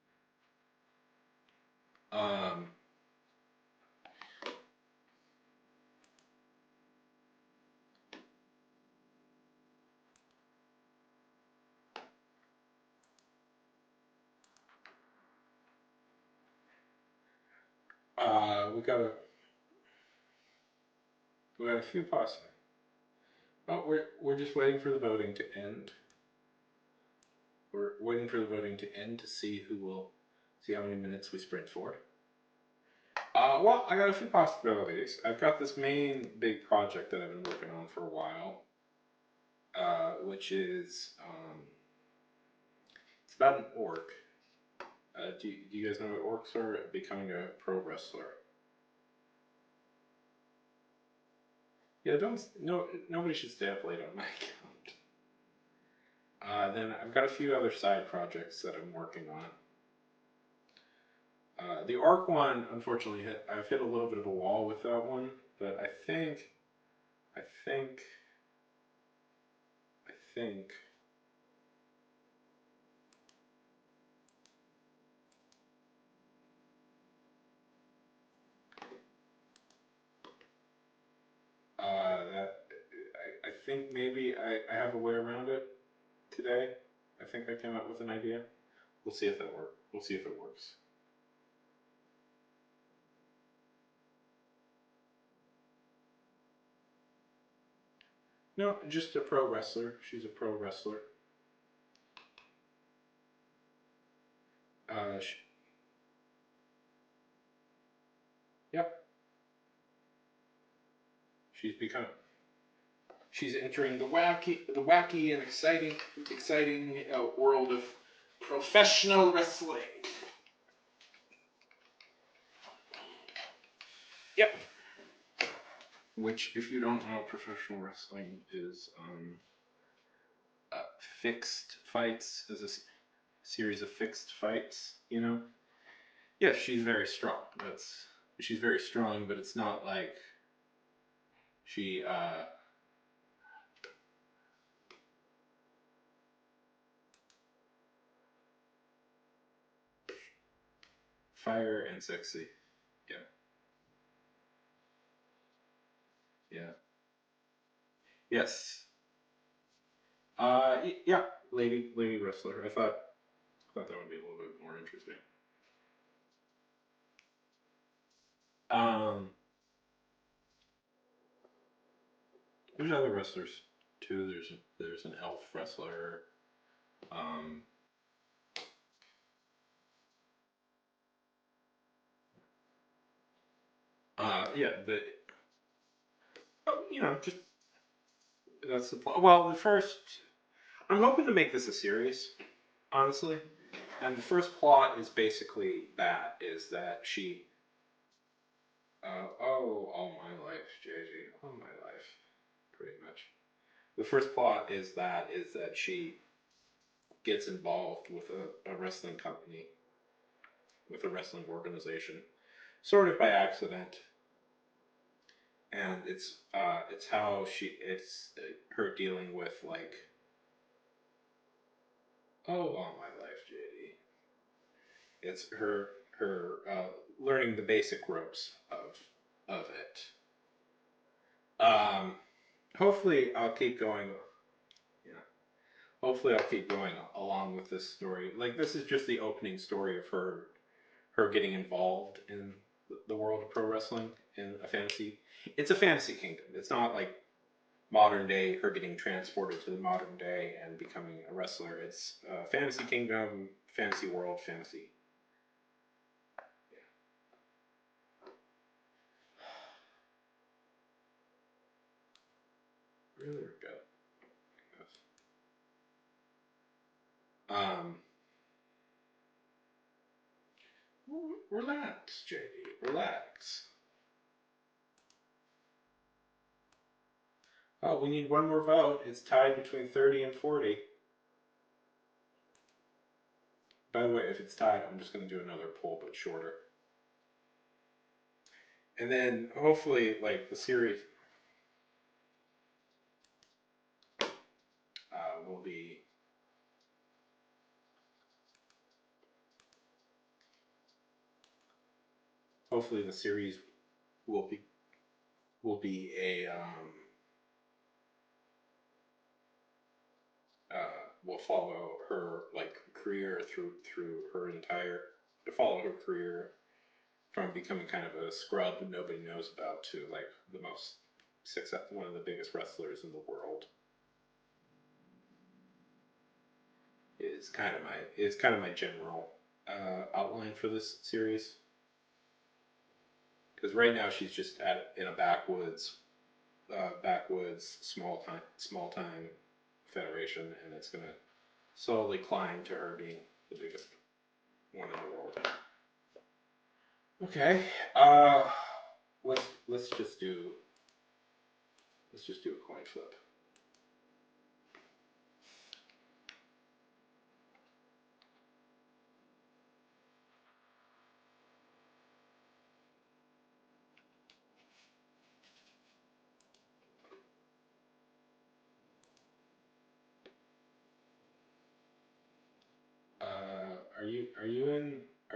We got a few possibilities. Oh, we're just waiting for the voting to end. We're waiting for the voting to end to see how many minutes we sprint for. Well, I got a few possibilities. I've got this main big project that I've been working on for a while, which is it's about an orc. Do you guys know what orcs are? Becoming a pro wrestler. Yeah, don't no nobody should stay up late on my account. Then I've got a few other side projects that I'm working on. The arc one, unfortunately, I've hit a little bit of a wall with that one, but I think, I think that I think maybe I have a way around it today. I think I came up with an idea. We'll see if that works. We'll see if it works. No, just a pro wrestler. She's a pro wrestler. Uh, sh- yep. She's become. She's entering the wacky and exciting world of professional wrestling. Yep. Which, if you don't know, professional wrestling is uh, fixed fights, as a series of fixed fights. You know. Yes, she's very strong. She's very strong, but it's not like she fire and sexy. Yeah, yeah, yes. Yeah, lady wrestler. I thought that would be a little bit more interesting. Um, there's other wrestlers too. There's an elf wrestler. Um, yeah, but just that's the plot. Well, the first, I'm hoping to make this a series, honestly. And the first plot is basically is that she, all my life, JG, all my life, pretty much. The first plot is that she gets involved with a wrestling company, with a wrestling organization, sort of by accident, and it's how it's her dealing with like, all my life, JD. It's her learning the basic ropes of it. Um, hopefully, I'll keep going. Yeah, hopefully, I'll keep going along with this story. Like, this is just the opening story of her getting involved in the world of pro wrestling in a fantasy. It's a fantasy kingdom. It's not like modern day her getting transported to the modern day and becoming a wrestler. It's fantasy kingdom, fantasy world, fantasy. Really good. Um, relax, JD. Relax. Oh, we need one more vote. It's tied between 30 and 40. By the way, if it's tied, I'm just going to do another poll, but shorter. And then hopefully, like the series will be. Hopefully, the series will be a will follow her like career through her entire to follow her career from becoming kind of a scrub that nobody knows about to like the most successful, one of the biggest wrestlers in the world. Is kind of my general outline for this series. Because right now she's just in a backwoods small time federation, and it's gonna slowly climb to her being the biggest one in the world. Okay. Uh, let's just do a coin flip.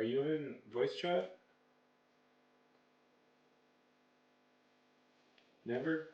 Are you in voice chat? Never.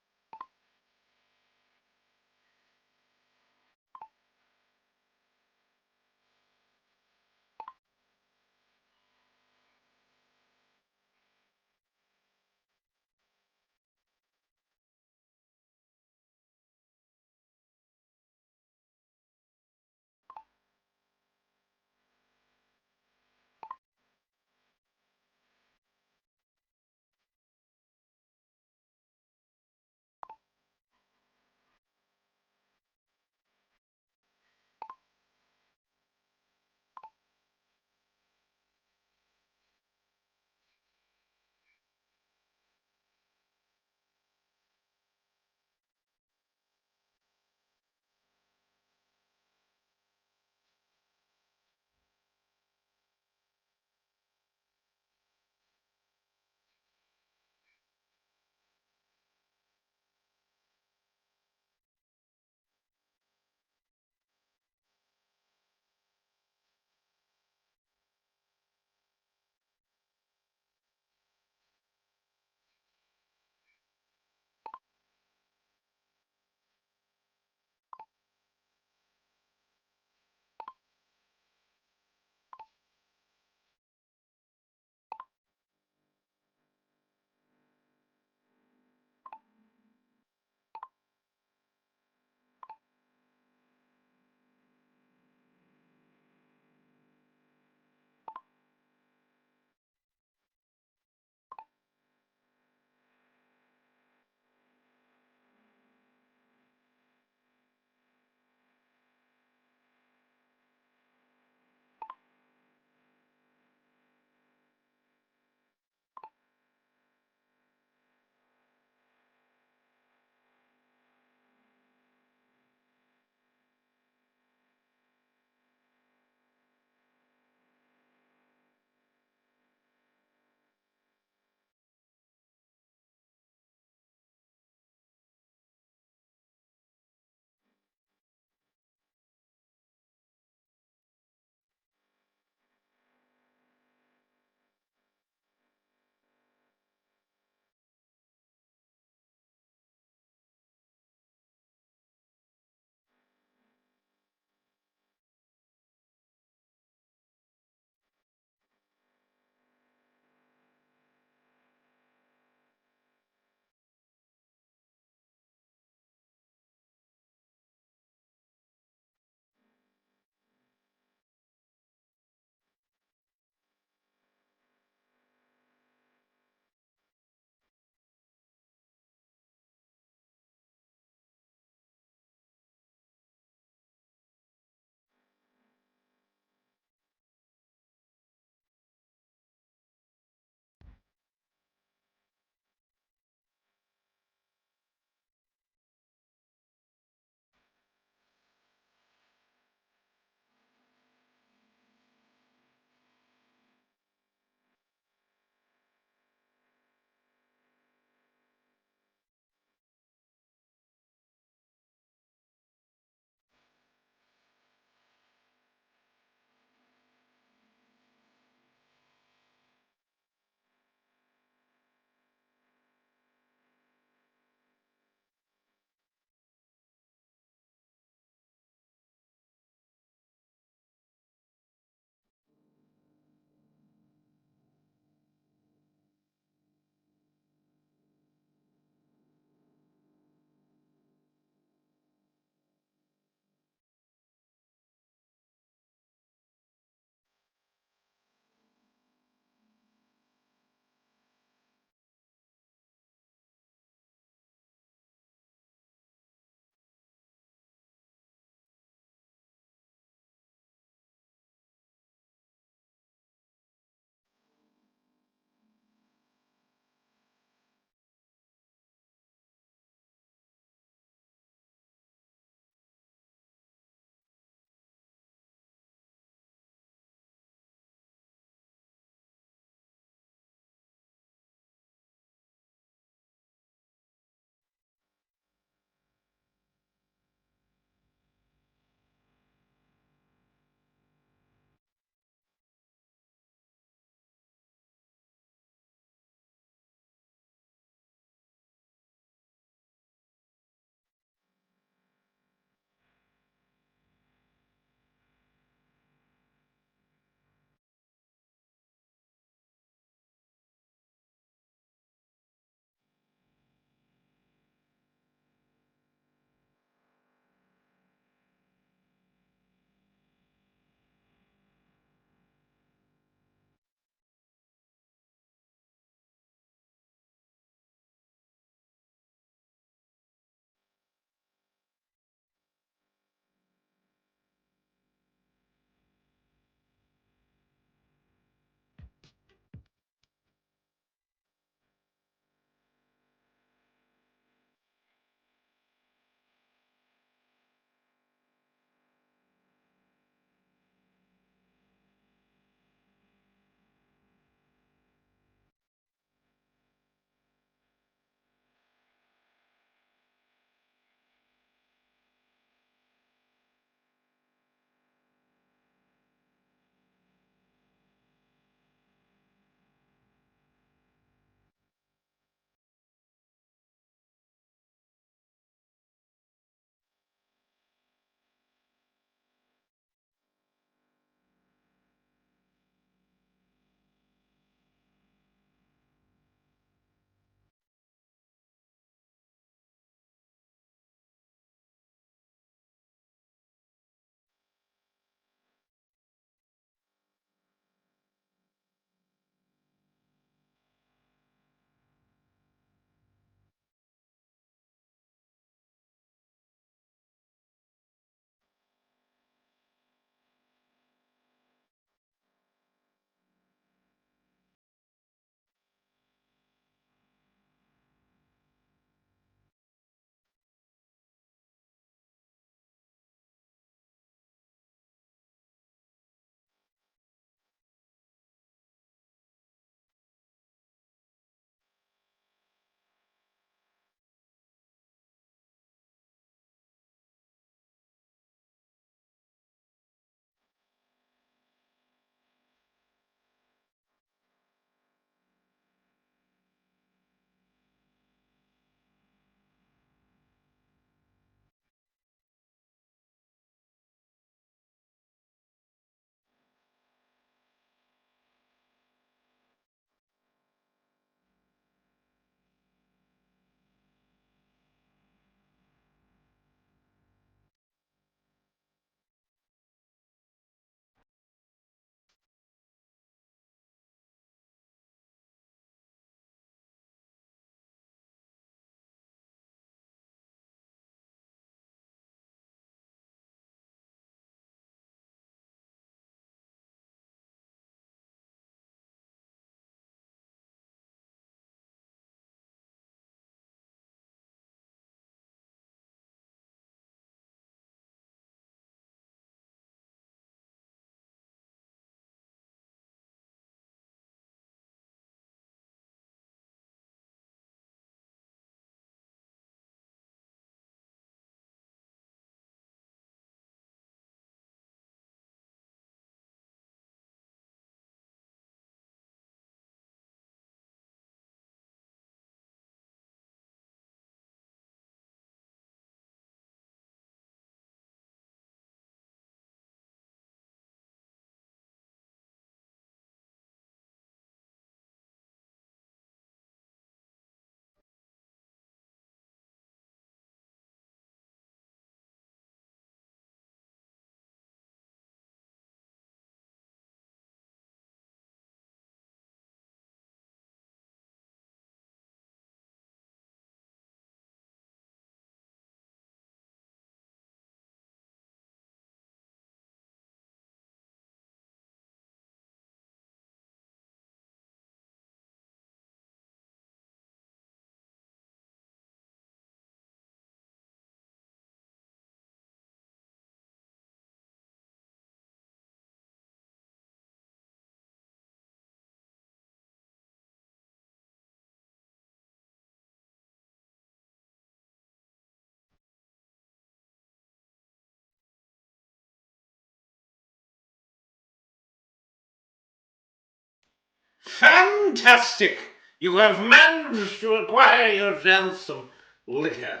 Fantastic! You have managed to acquire yourself some liquor.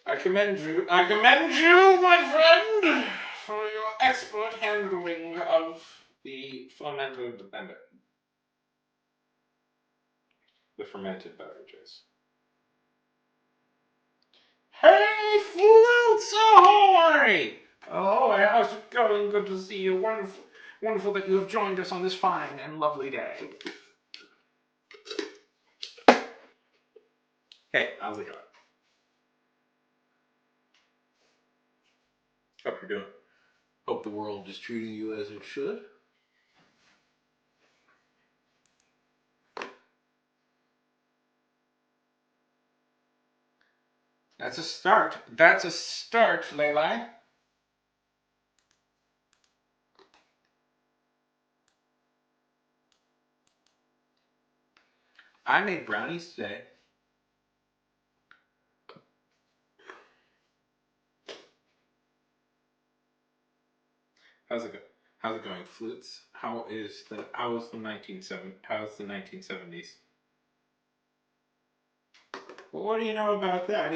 I commend you, my friend, for your expert handling of the fermented beverages. Hey, floats ahoy! Ahoy, how's it going? Good to see you. Wonderful, wonderful that you have joined us on this fine and lovely day. Hey, how's it going? Hope you're doing. Hope the world is treating you as it should. That's a start. That's a start, Leylai. I made brownies today. How's it go? How's it going, flutes? How's the 1970s? Well, what do you know about that?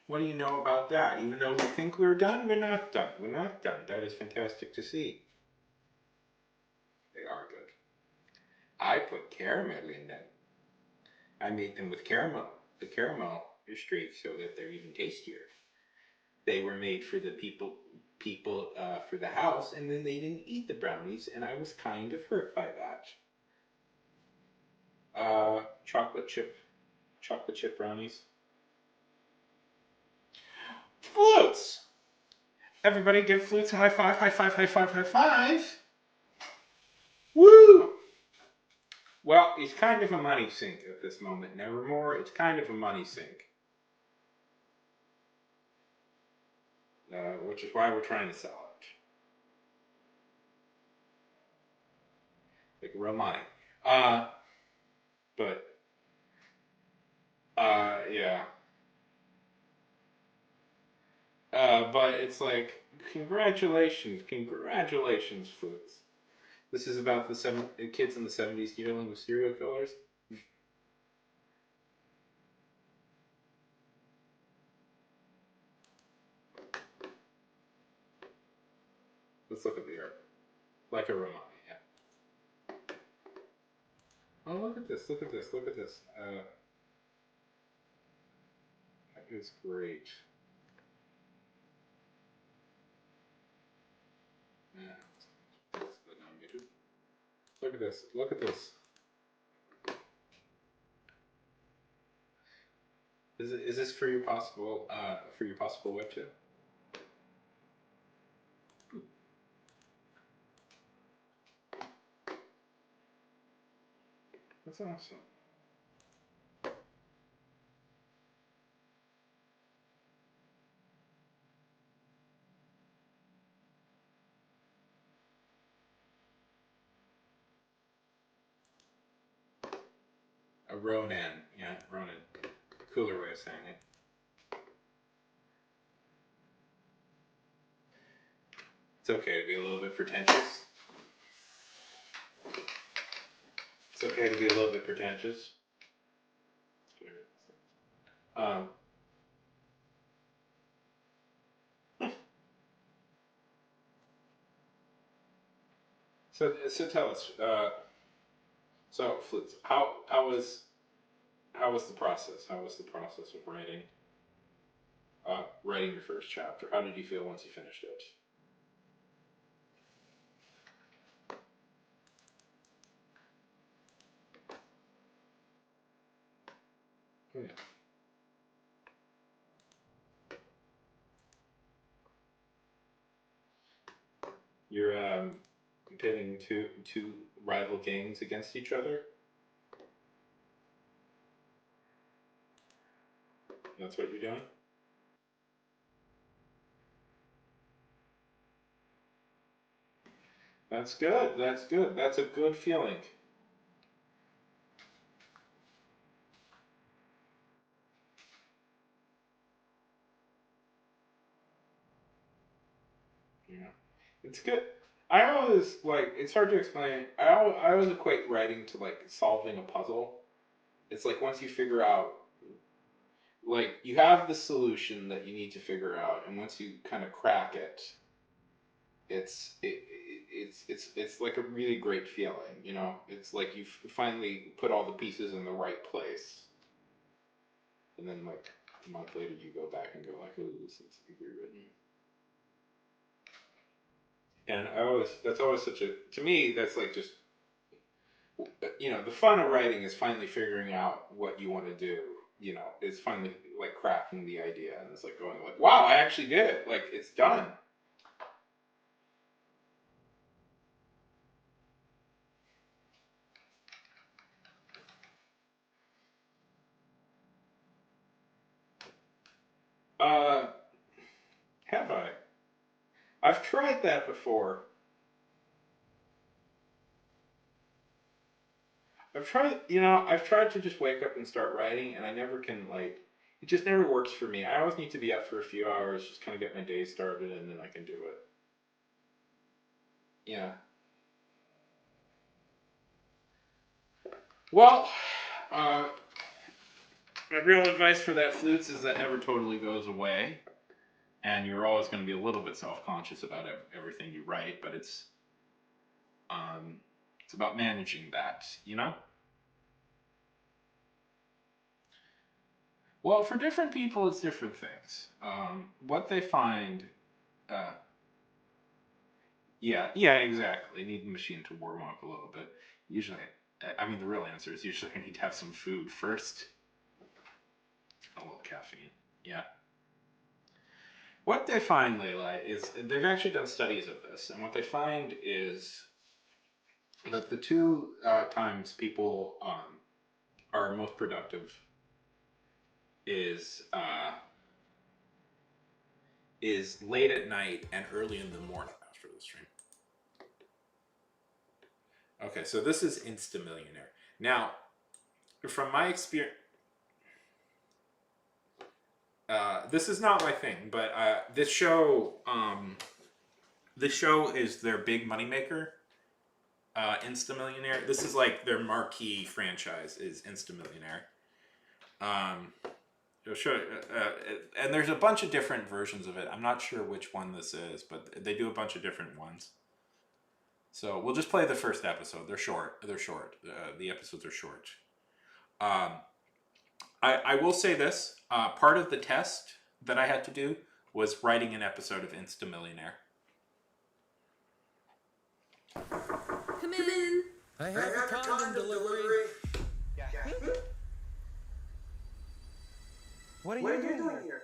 What do you know about that? Even though we think we're done, we're not done. We're not done. That is fantastic to see. They are good. I put caramel in them. I made them with caramel, the caramel streak, so that they're even tastier. They were made for the people for the house, and then they didn't eat the brownies, and I was kind of hurt by that. Chocolate chip brownies. Flutes! Everybody give flutes a high five, high five, high five, high five. Woo! Well, it's kind of a money sink at this moment. Nevermore, it's kind of a money sink. Which is why we're trying to sell it. Like real money. But, yeah. But it's like, congratulations, flutes. This is about the kids in the 70s dealing with serial killers. Let's look at the art. Like a Romani, yeah. Oh, look at this, look at this, look at this. That is great. Yeah. Look at this, look at this. Is this for your possible web too? That's awesome. A Ronan, yeah, Ronan. Cooler way of saying it. It's okay to be a little bit pretentious. It's okay to be a little bit pretentious. Um, so tell us. So flutes. How was the process? How was the process of writing your first chapter? How did you feel once you finished it? Oh, yeah. You're pitting two rival gangs against each other. That's what you're doing. That's good. That's good. That's a good feeling. Yeah, it's good. I always like. It's hard to explain. I always equate writing to like solving a puzzle. It's like once you figure out, like you have the solution that you need to figure out, and once you kind of crack it, it's like a really great feeling. You know, it's like you've finally put all the pieces in the right place, and then like a month later you go back and go like, oh, this needs to be rewritten. And that's always such a, to me, that's like just, the fun of writing is finally figuring out what you want to do. It's finally like crafting the idea, and it's like going like, wow, I actually did it. Like it's done. Uh, have I? I've tried that before. I've tried to just wake up and start writing, and I never can like. It just never works for me. I always need to be up for a few hours, just kind of get my day started, and then I can do it. Yeah. Well, uh, my real advice for that flutes is that never totally goes away, and you're always going to be a little bit self-conscious about everything you write, but um, it's about managing that, you know. Well, for different people, it's different things. What they find, uh, yeah, yeah, exactly. They need the machine to warm up a little bit. Usually, I mean, the real answer is usually I need to have some food first, a little caffeine. Yeah. What they find, Layla, is they've actually done studies of this, and what they find is that the two times people are most productive is is late at night and early in the morning after the stream. Okay, so this is Insta Millionaire. Now, from my experience, this is not my thing, but this show is their big moneymaker. Insta Millionaire. This is like their marquee franchise is Insta Millionaire. Um, it'll show, and there's a bunch of different versions of it. I'm not sure which one this is, but they do a bunch of different ones. So we'll just play the first episode. They're short. They're short. The episodes are short. Um, I will say this. Part of the test that I had to do was writing an episode of Insta Millionaire.
Come in.
I have a condom delivery.
Yeah.
What are you doing here?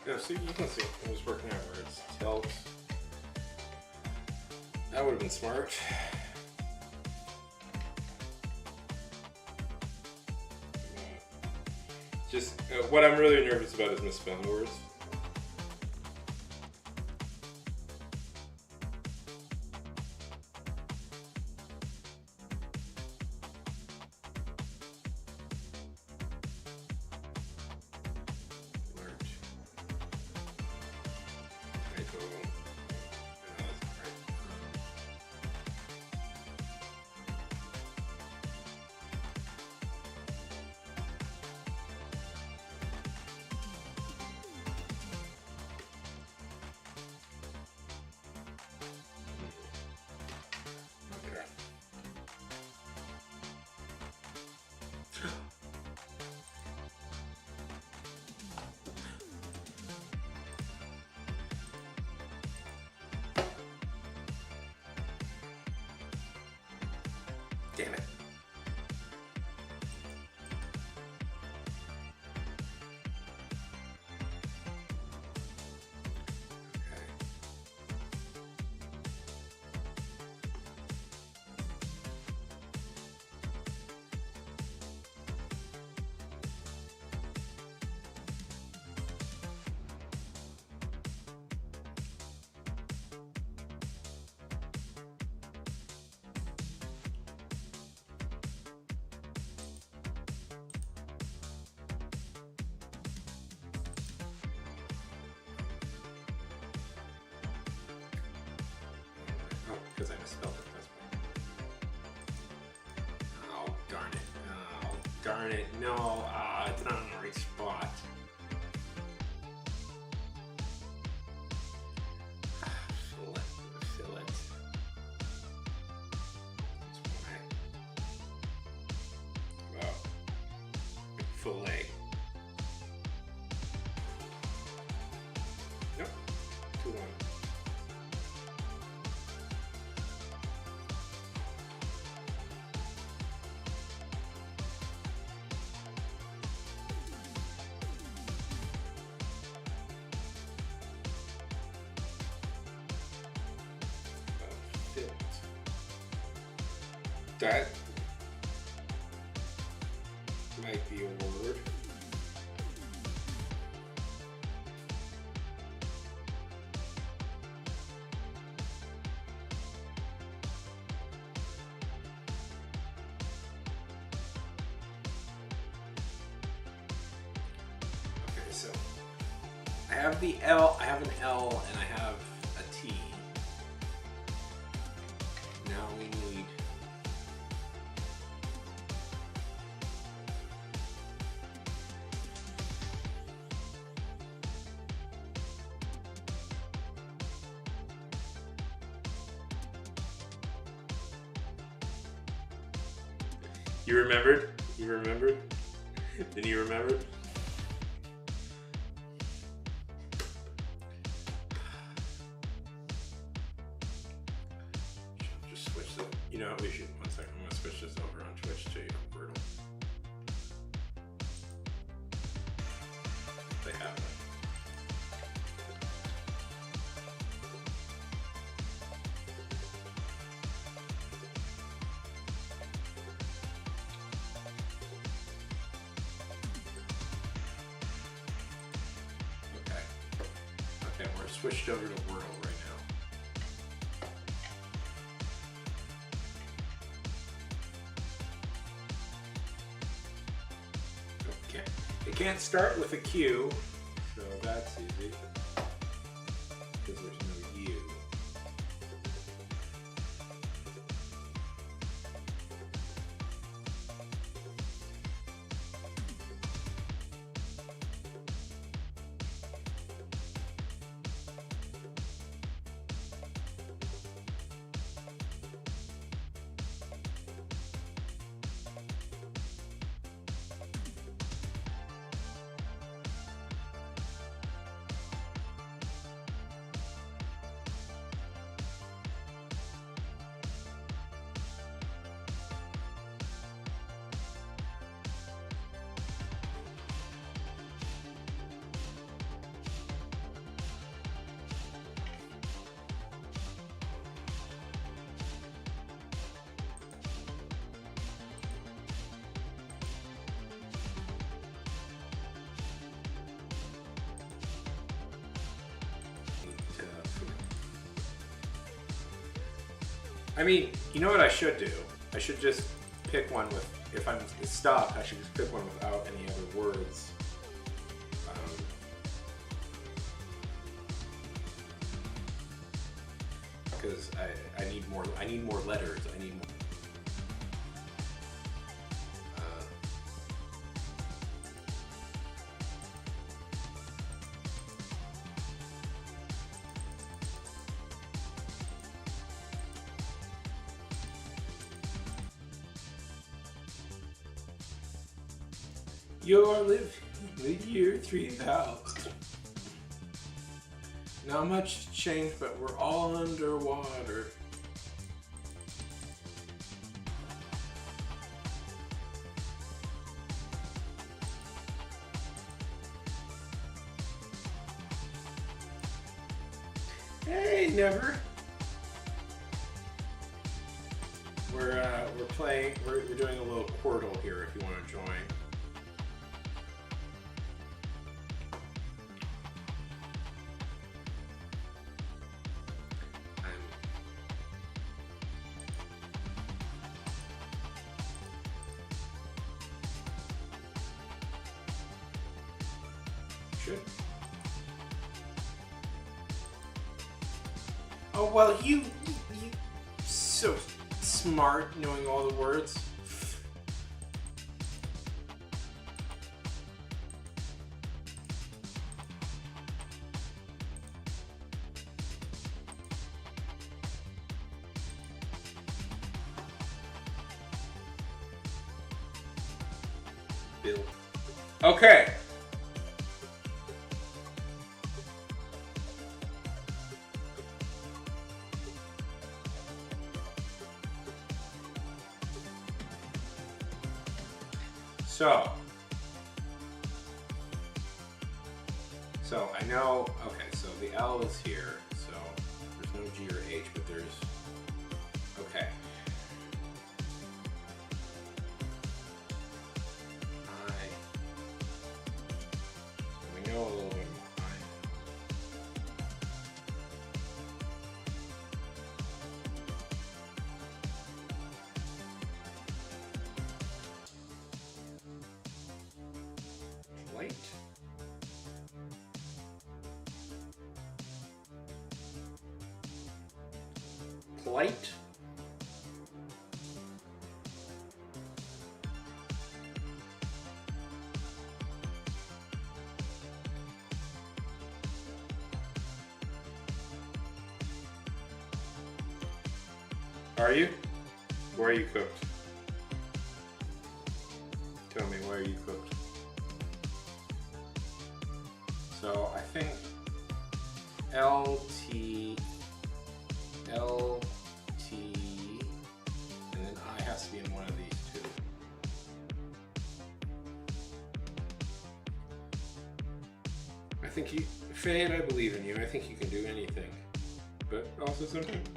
Yeah, see, you can see. I was working out where it's tilt. That would have been smart. Just what I'm really nervous about is misspelling words. Damn it. Oh, because I misspelled it, that's why. Oh, darn it. Oh, darn it. No, it's not in the right spot. Fill it. That's why. Wow. Fillet. Yep. 2-1. That might be a word. Okay, so I have the L, I have an L, and I have a T. Now we need You remembered? You remembered? Then you remembered? Just switch the. You know what? We should. One second. I'm gonna switch this over on Twitch to Wordle. They have it. Okay, we're switched over to Wordle right now. Okay, it can't start with a Q, so that's easy. Because there's no U. I mean, you know what I should do? I should just pick one with, if I'm stuck, I should just pick one without any other words. Because I need more letters. I need more. You're living the year 3000. Not much changed, but we're all underwater. Hey, Never. We're playing. We're doing a little Quirtle here. If you want to join. Should. Oh well, you so smart, knowing all the words. Bill. Okay. So I know, okay, so the L is here, so there's no G or H, but there's, okay. I, so we know a little bit more. Light. Polite. Are you? Or are you cooked? Tell me, why are you cooked? So I think LT, and then I has to be in one of these two. I think you, Fade, I believe in you. I think you can do anything. But also sometimes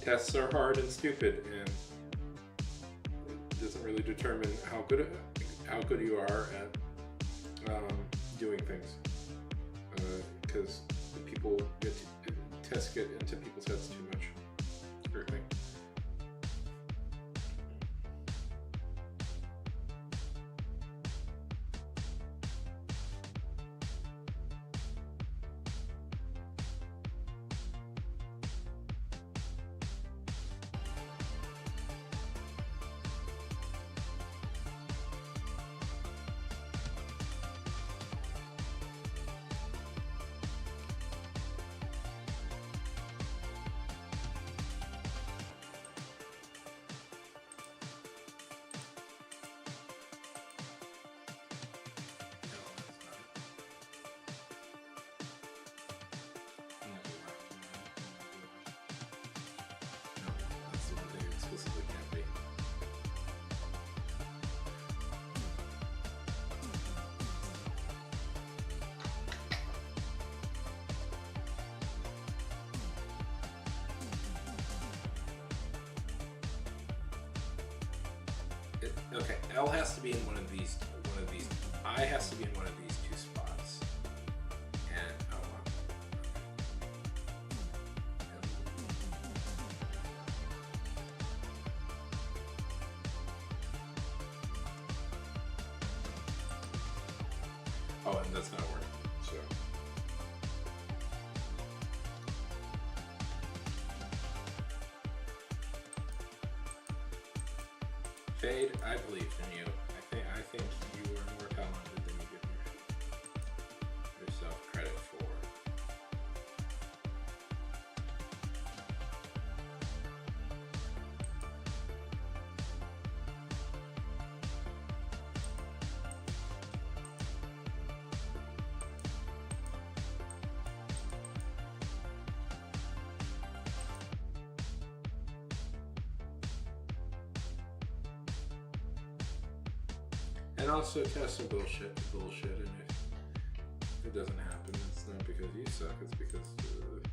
tests are hard and stupid, and it doesn't really determine how good you are at doing things, because tests get into people's heads too much. Great thing. Okay, L has to be in one of these. I has to be in one of these two spots. And and that's not working. So. Fade, I believe in you. I think you are more talented than you give yourself credit for. And also test some bullshit, and if it doesn't happen, it's not because you suck, it's because you can do it.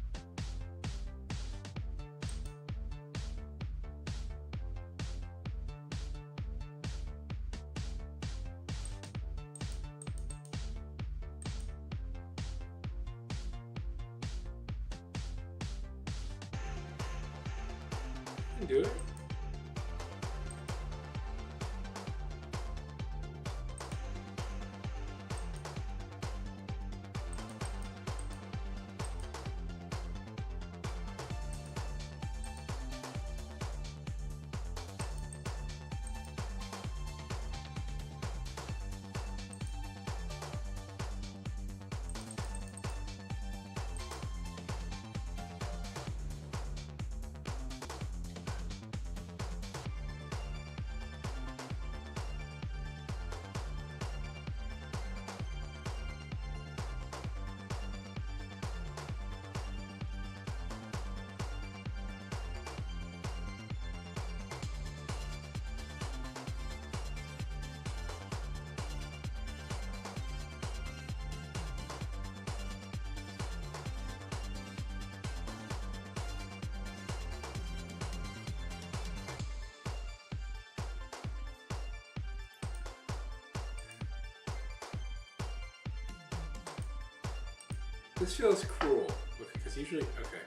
This feels cruel, because usually, okay.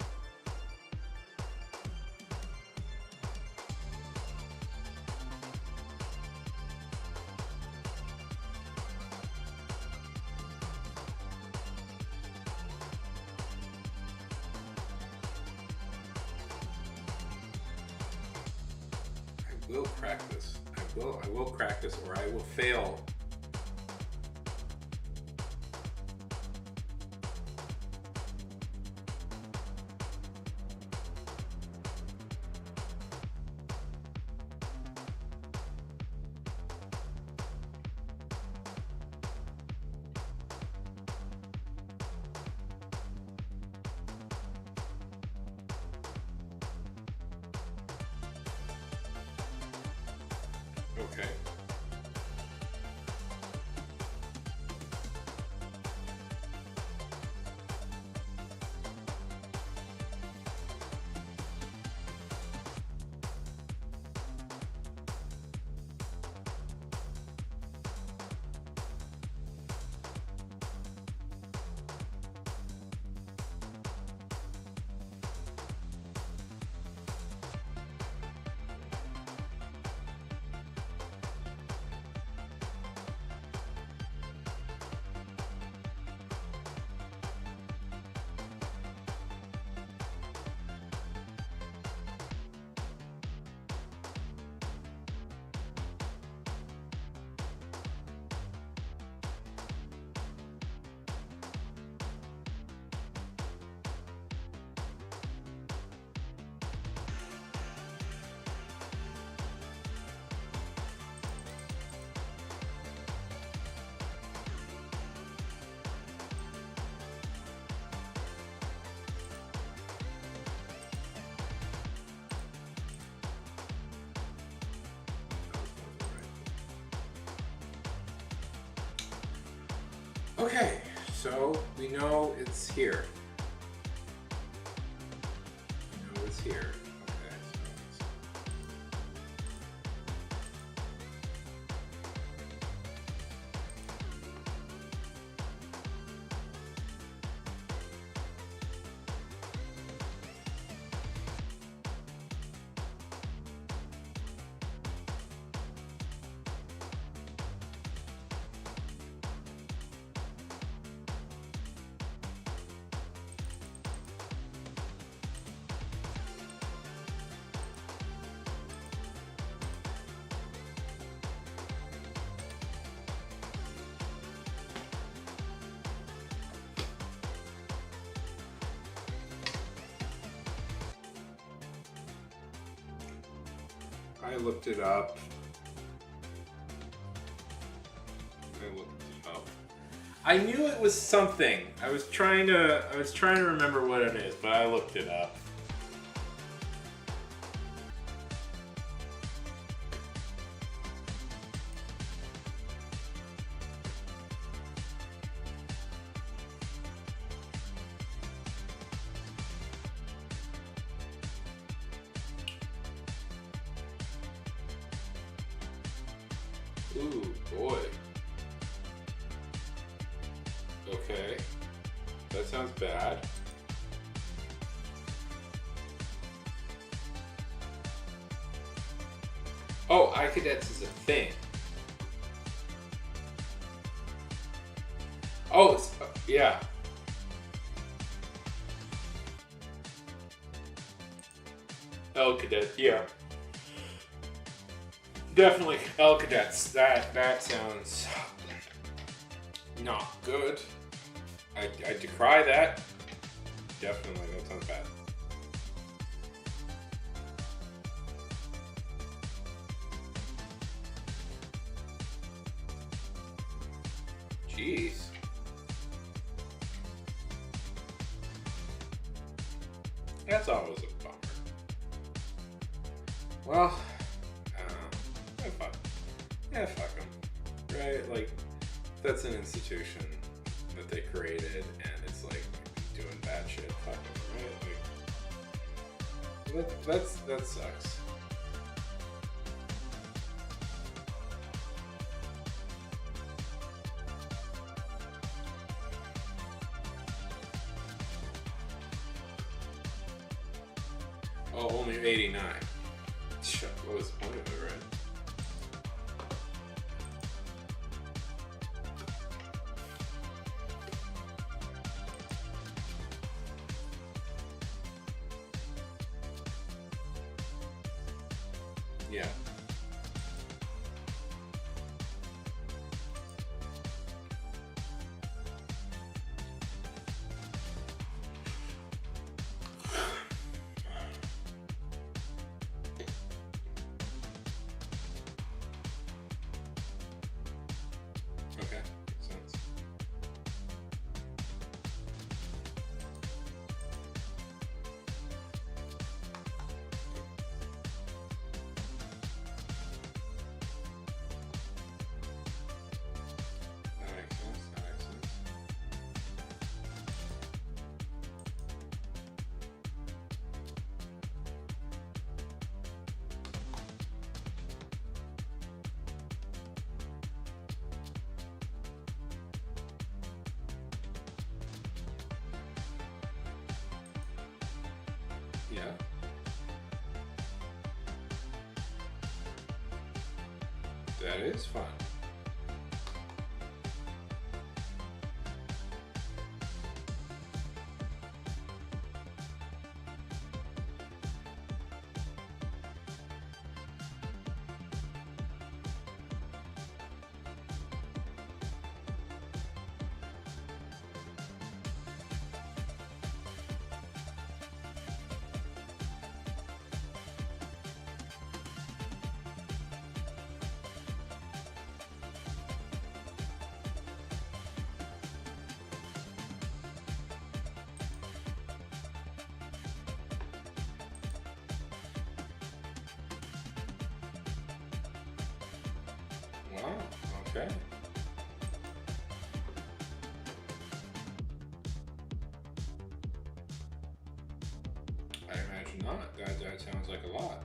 I will crack this. I will crack this, or I will fail. Okay. Okay, so we know it's here. We know it's here. Okay, so I looked it up. I knew it was something. I was trying to remember what it is, but I looked it up. Ooh, boy. Okay. That sounds bad. Oh, iCadets is a thing. Oh, it's, yeah. Cadets, yeah. Definitely Cadets. That sounds not good. I decry that. Definitely, that sounds bad. Jeez. That's always a bummer. Well, fuck them. Right? Like, that's an institution that they created, and it's like doing bad shit. Fuck them, right? Like, that sucks. Oh, only 89. Shit, what was the point of it, right? Yeah. Okay, makes sense. That makes sense. Yeah. That is fun. Wow, okay. I imagine not. That sounds like a lot.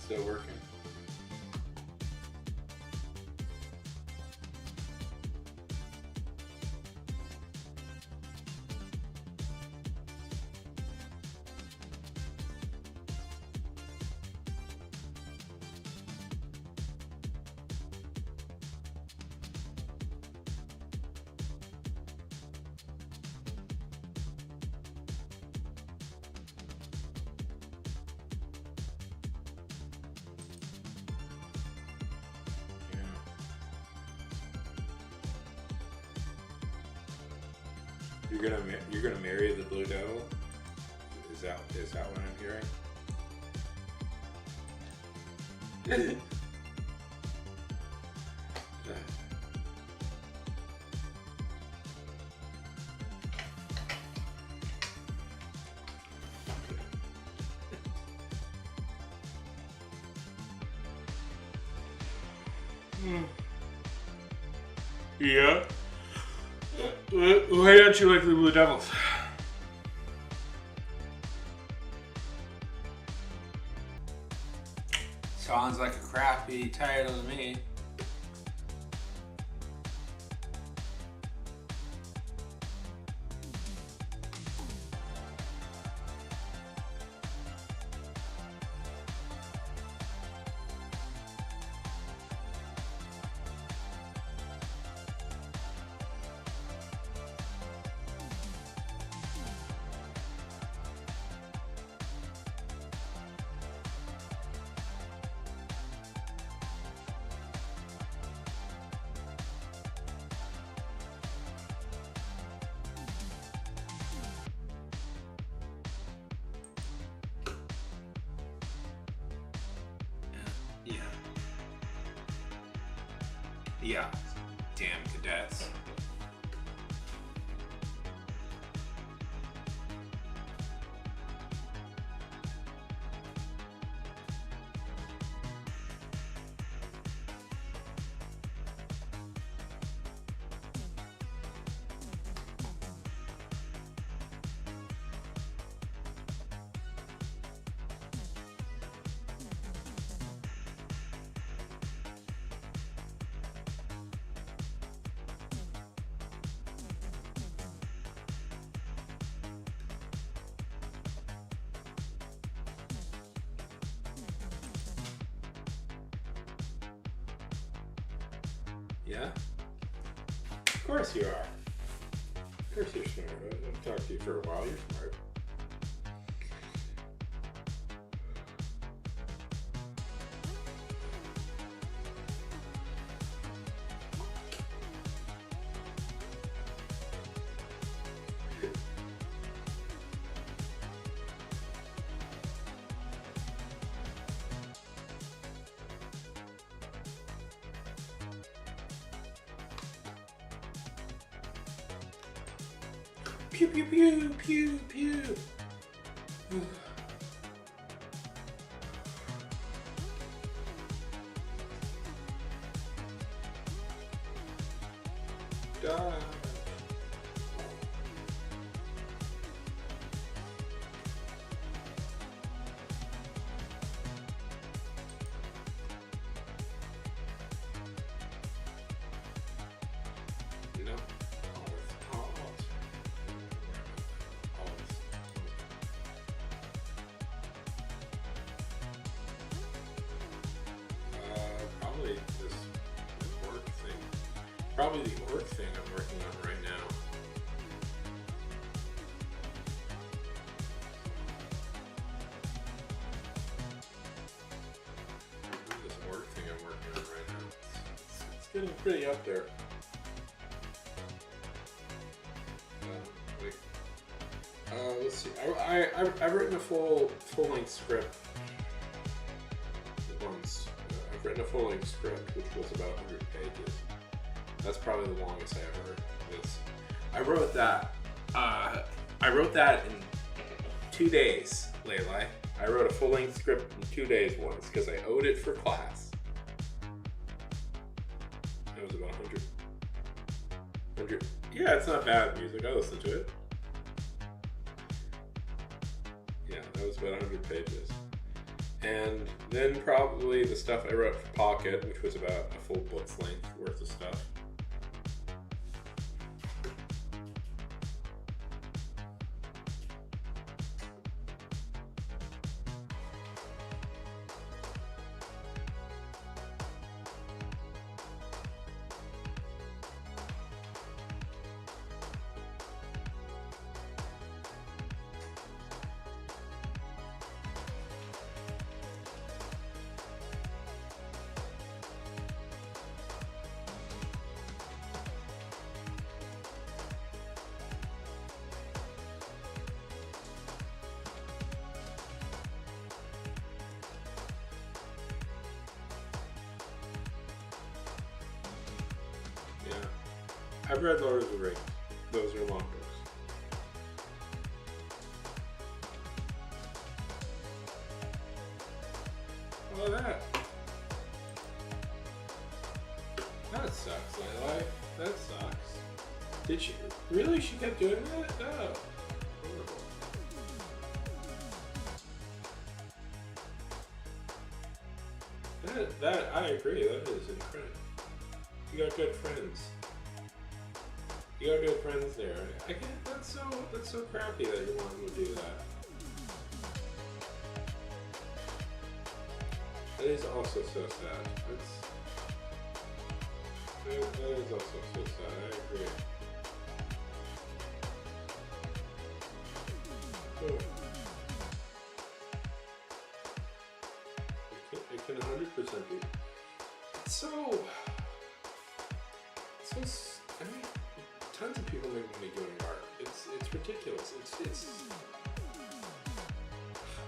Still working? You're gonna marry the Blue Devil? Is that what I'm hearing? Yeah. Why don't you like the Blue Devils? Sounds like a crappy title to me. Yeah. Damn cadets. Yeah? Of course you are. Of course you're smart. I've talked to you for a while. You're smart. Pew pew pew pew pew. Die. No. Probably this work thing. Probably the org thing I'm working on right now. This org thing I'm working on right now. It's getting pretty up there. Wait. Let's see. I've written a full-length script once. I've written a full-length script, which was about 100 pages. That's probably the longest I ever written. I wrote that. I wrote that in 2 days, Layla. I wrote a full-length script in 2 days once because I owed it for class. It was about 100. Yeah, it's not bad music. I listened to it. Yeah, that was about 100 pages. And then probably the stuff I wrote for Pocket, which was about a full book's length worth of stuff. Yeah. I've read Lord of the Rings. Those are long books. Oh, that. That sucks, Lily. That sucks. Did she? Really? She kept doing that? No. Horrible. That, I agree. That is incredible. You got good friends. You got good friends there. I can't, that's so crappy that your mom would do that. That is also so sad. That is also so sad. I agree. Oh. It can 100% be. It's so. I mean, tons of people make money doing art. It's ridiculous.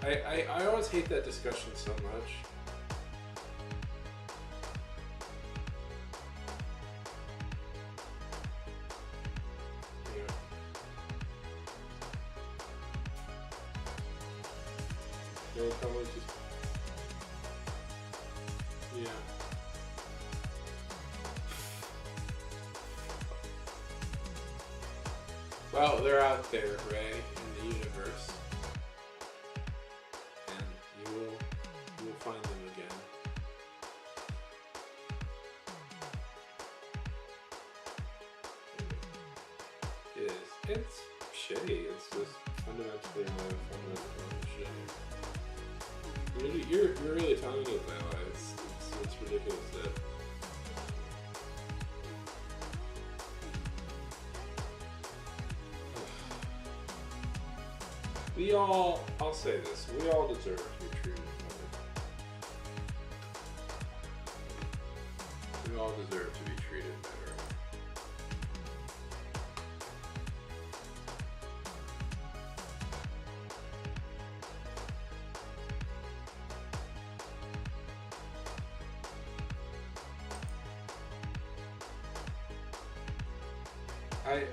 I always hate that discussion so much. Yeah. They'll probably just. Yeah. Well, they're out there, Ray, in the universe, and you will find them again. It is. It's shitty. It's just fundamentally shitty. You're really telling it that way. It's ridiculous that. I'll say this, we all deserve to be treated better. We all deserve to be treated better.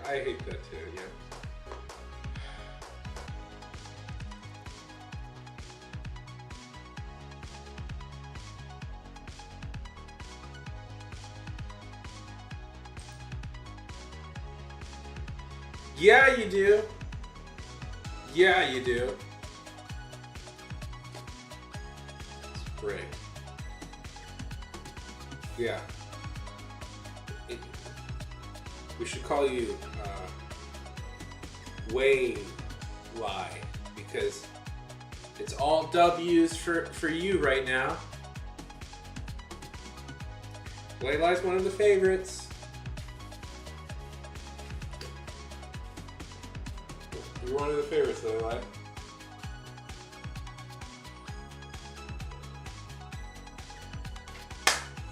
I hate that too, yeah. Yeah, you do. Yeah, you do. It's great. Yeah. We should call you Way Lie, because it's all W's for you right now. Way Lie's one of the favorites. You're one of the favorites, though, Lai.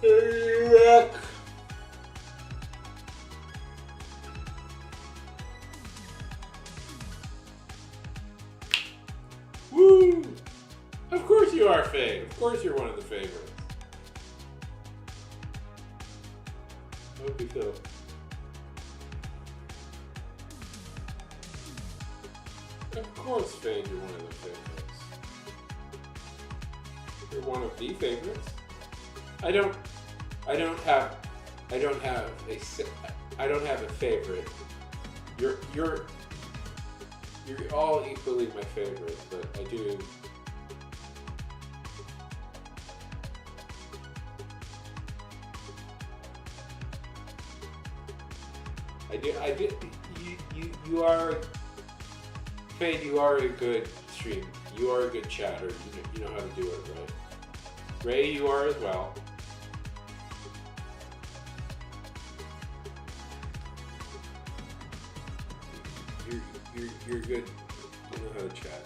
Yuck. Woo! Of course you are, Faye. Of course you're one of the favorites. I hope you feel. Of course, Faye, you're one of the favorites. You're one of the favorites. I don't have a favorite. You're all equally my favorite, but I do. I did. You are. Fade, you are a good stream. You are a good chatter. You know how to do it, right? Ray, you are as well. You're good. You know how to chat.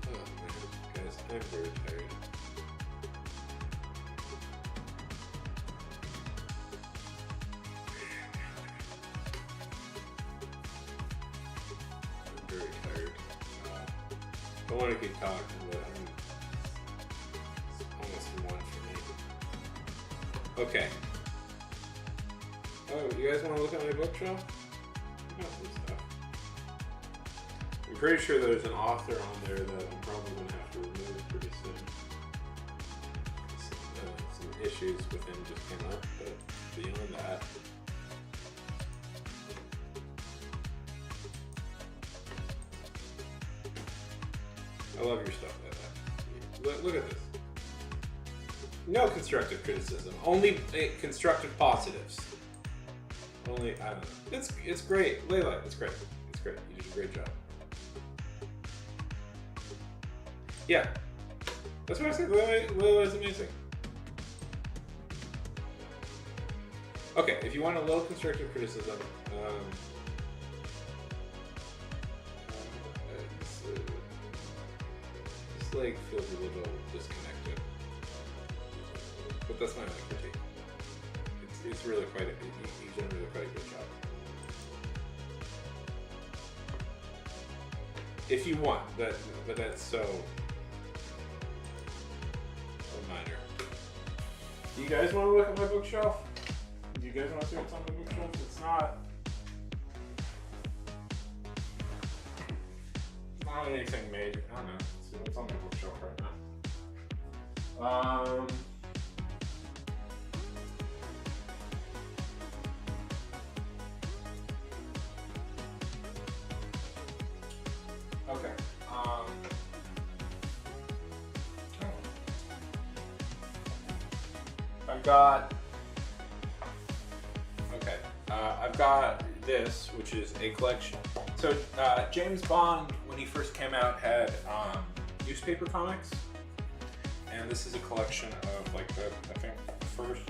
Oh man, guys, I'm very tired. I'm very tired. I want to keep talking, but it's almost 1 for me. Okay. Oh, you guys want to look at my bookshelf? I got some stuff. I'm pretty sure there's an author on there that I'm probably going to have to remove pretty soon. Some issues with him just came up, but beyond that. I love your stuff like that. Look at this. No constructive criticism, only constructive positives. Only, I don't know. It's great. Layla, it's great. It's great. You did a great job. Yeah. That's what I said. Layla is amazing. Okay, if you want a little constructive criticism, this leg feels a little disconnected. But that's my only critique. It's really quite you've done really quite a good job. If you want, but that's so minor. Do you guys want to look at my bookshelf? Do you guys want to see what's on the bookshelf? It's not anything major. I don't know. Let's see what's on the bookshelf right now. Okay. I've got this, which is a collection. So James Bond, when he first came out, had newspaper comics, and this is a collection of like the first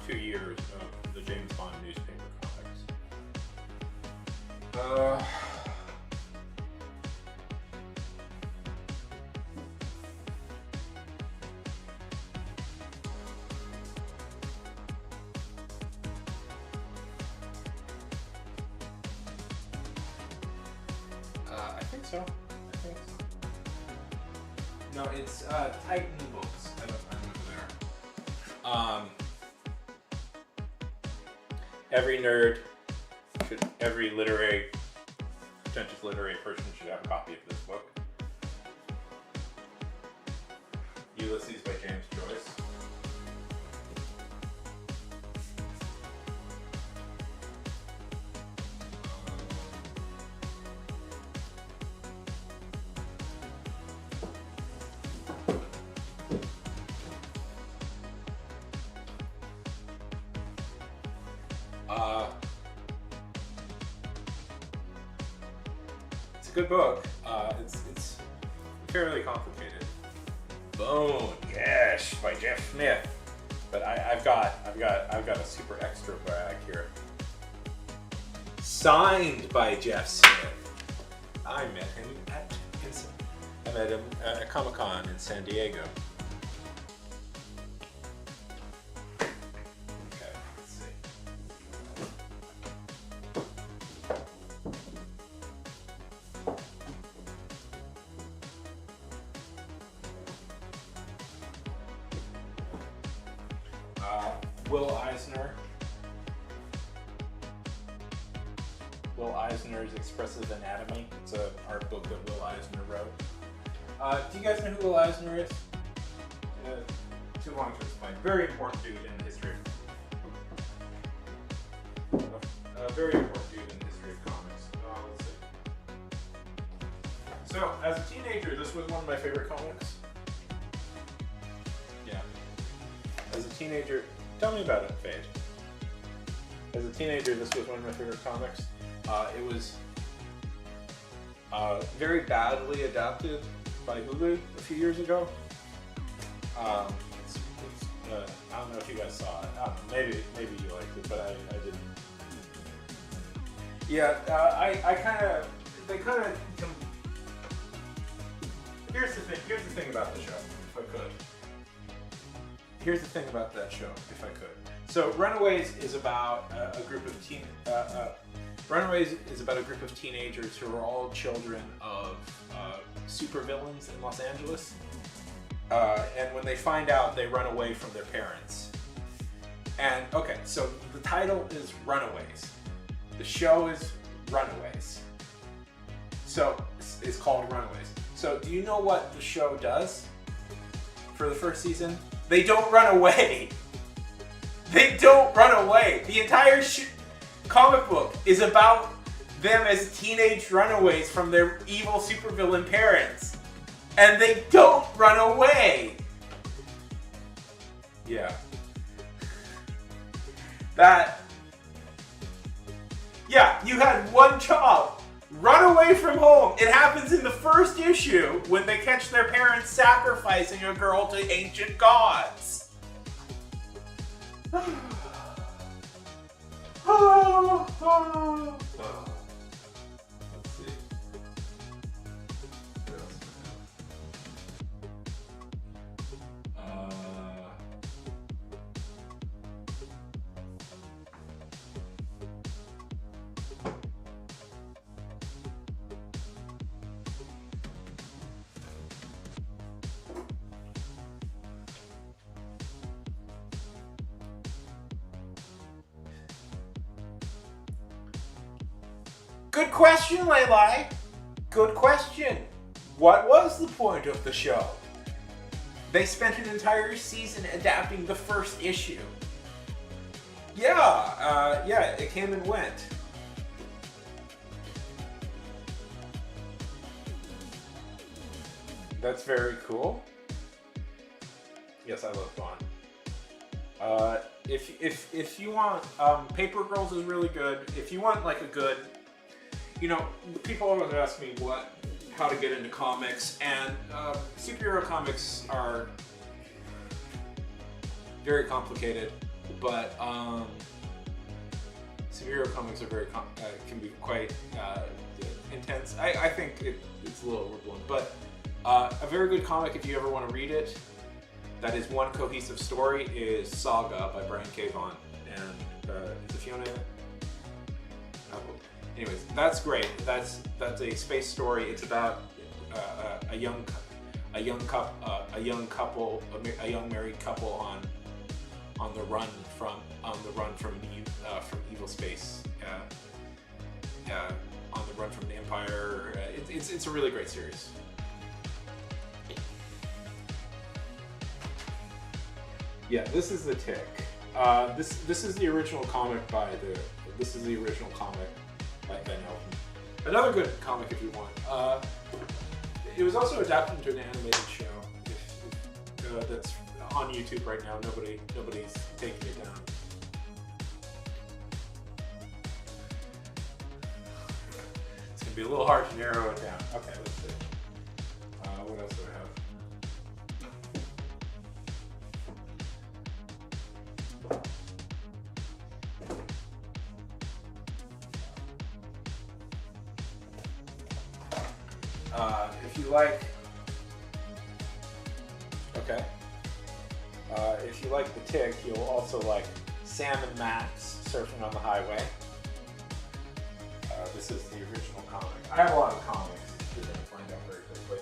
2 years of the James Bond newspaper comics. I think so. No, it's Titan Books. I don't know there. Every nerd every pretentious literary person should have a copy of this book. Ulysses by James Joyce. It's a good book. It's fairly complicated. Bone, yes, by Jeff Smith. But I've got a super extra bag here. Signed by Jeff Smith. I met him at Comic-Con in San Diego. Okay, let's see. Will Eisner. Will Eisner's Expressive Anatomy. It's an art book that Will Eisner wrote. Do you guys know who Will Eisner is? Too long to explain. Very important dude in the history. A very important dude in the history of comics. Let's see. So, as a teenager, this was one of my favorite comics. Yeah. as a teenager, tell me about it, Fade. As a teenager, this was one of my favorite comics. It was very badly adapted by Hulu a few years ago. I don't know if you guys saw it. I don't know, maybe you liked it, but I didn't. Yeah, Here's the thing about the show, if I could. Here's the thing about that show, if I could. So, Runaways is about a group of teenagers who are all children of supervillains in Los Angeles. And when they find out, they run away from their parents. And okay, so the title is Runaways. The show is Runaways. So it's called Runaways. So do you know what the show does for the first season? They don't run away. They don't run away. The entire comic book is about them as teenage runaways from their evil supervillain parents. And they don't run away. Yeah. Yeah, you had one job. Run away from home. It happens in the first issue when they catch their parents sacrificing a girl to ancient gods. Let's see. What else do I have? Good question, Leilai. Good question. What was the point of the show? They spent an entire season adapting the first issue. Yeah, it came and went. That's very cool. Yes, I love Bond. If you want, Paper Girls is really good. If you want like a good, people always ask me how to get into comics, and superhero comics are very complicated, but superhero comics are can be quite intense. I think it's a little overblown, but a very good comic if you ever want to read it, that is one cohesive story, is Saga by Brian K. Vaughan, and is Fiona in it? Anyways, that's great. That's a space story. It's about a young married couple on the run from evil space, on the run from the Empire. It's a really great series. Yeah, this is the Tick. This is the original comic by Ben Elton. Another good comic if you want. It was also adapted into an animated show that's on YouTube right now. Nobody's taking it down. It's gonna be a little hard to narrow it down. Okay, let's see. What else do I have? If you like the Tick, you'll also like Sam and Max Surfing on the Highway. This is the original comic. I have a lot of comics. You're going to find out very quickly.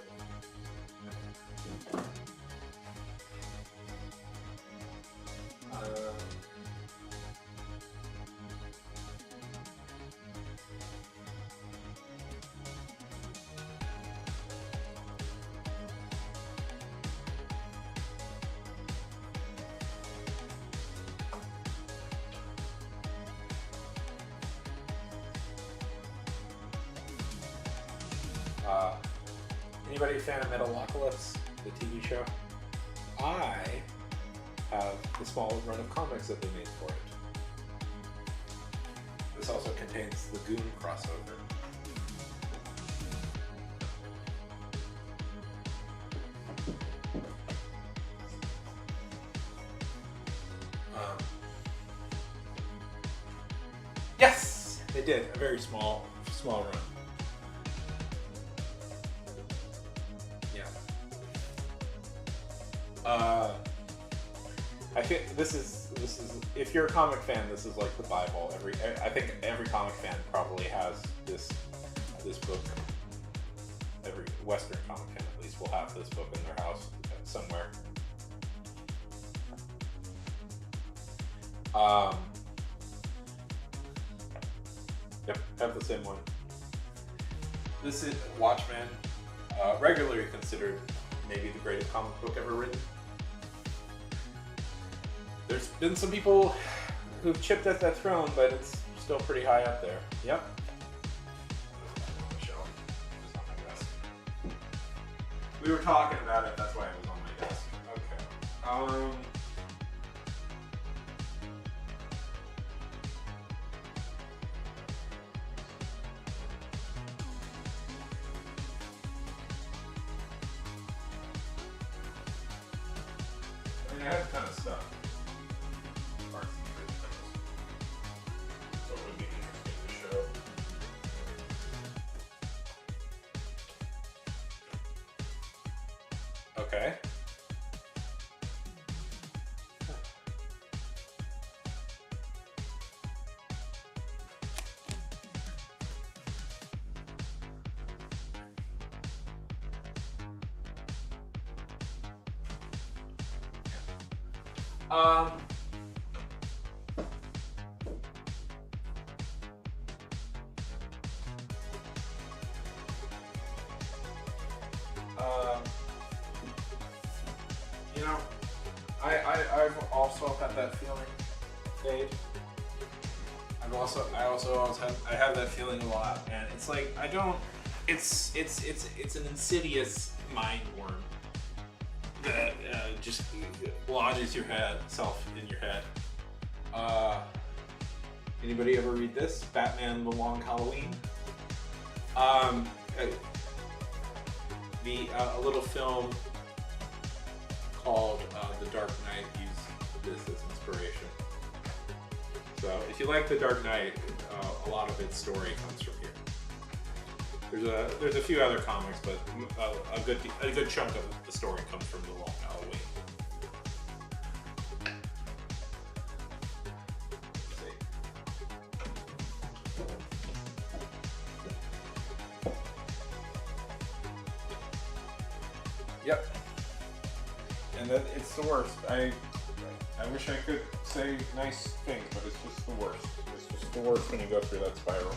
Anybody a fan of Metalocalypse, the TV show? I have the small run of comics that they made for it. This also contains the Goon crossover. Yes, they did a very small run. Yeah. I think this is if you're a comic fan, this is like the Bible. I think every comic fan probably has this book. Every Western comic fan, at least, will have this book in their house somewhere. Yep, have the same one. This is Watchmen, regularly considered maybe the greatest comic book ever written. There's been some people who've chipped at that throne, but it's still pretty high up there. Yep. We were talking about it, that's why it was on my desk. Okay. I mean, I have a ton of stuff. Parts and things. So it would be interesting to show. Okay. You know, I've also had that feeling, Dave. I have that feeling a lot, and it's like it's an insidious mind worm that just lodges self in your head. Anybody ever read this? Batman: The Long Halloween. A little film called The Dark Knight used this as inspiration. So if you like The Dark Knight, a lot of its story comes from here. There's a few other comics, but a good chunk of the story comes from The Long Halloween. Let's see. Yep. And then it's the worst. I wish I could say nice things, but it's just the worst. It's just the worst when you go through that spiral.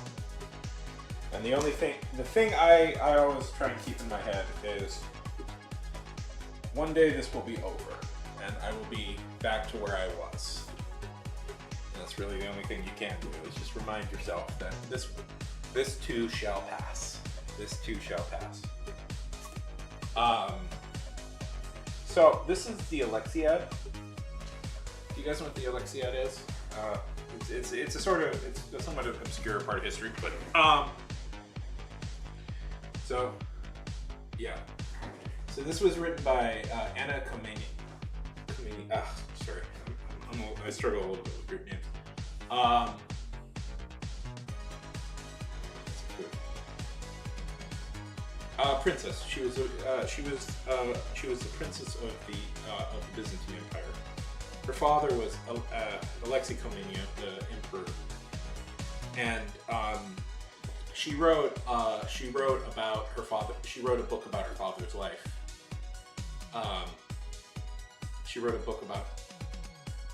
And the thing I always try and keep in my head is, one day this will be over, and I will be back to where I was. And that's really the only thing you can do, is just remind yourself that this too shall pass. This too shall pass. So this is the Alexiad. Do you guys know what the Alexiad is? It's a somewhat obscure part of history, but so yeah. So this was written by Anna Karenina. Sorry, I struggle a little bit with Greek names. Princess. She was the princess of the Byzantine Empire. Her father was Alexei Komnene, the emperor, and she wrote about her father. She wrote a book about her father's life. She wrote a book about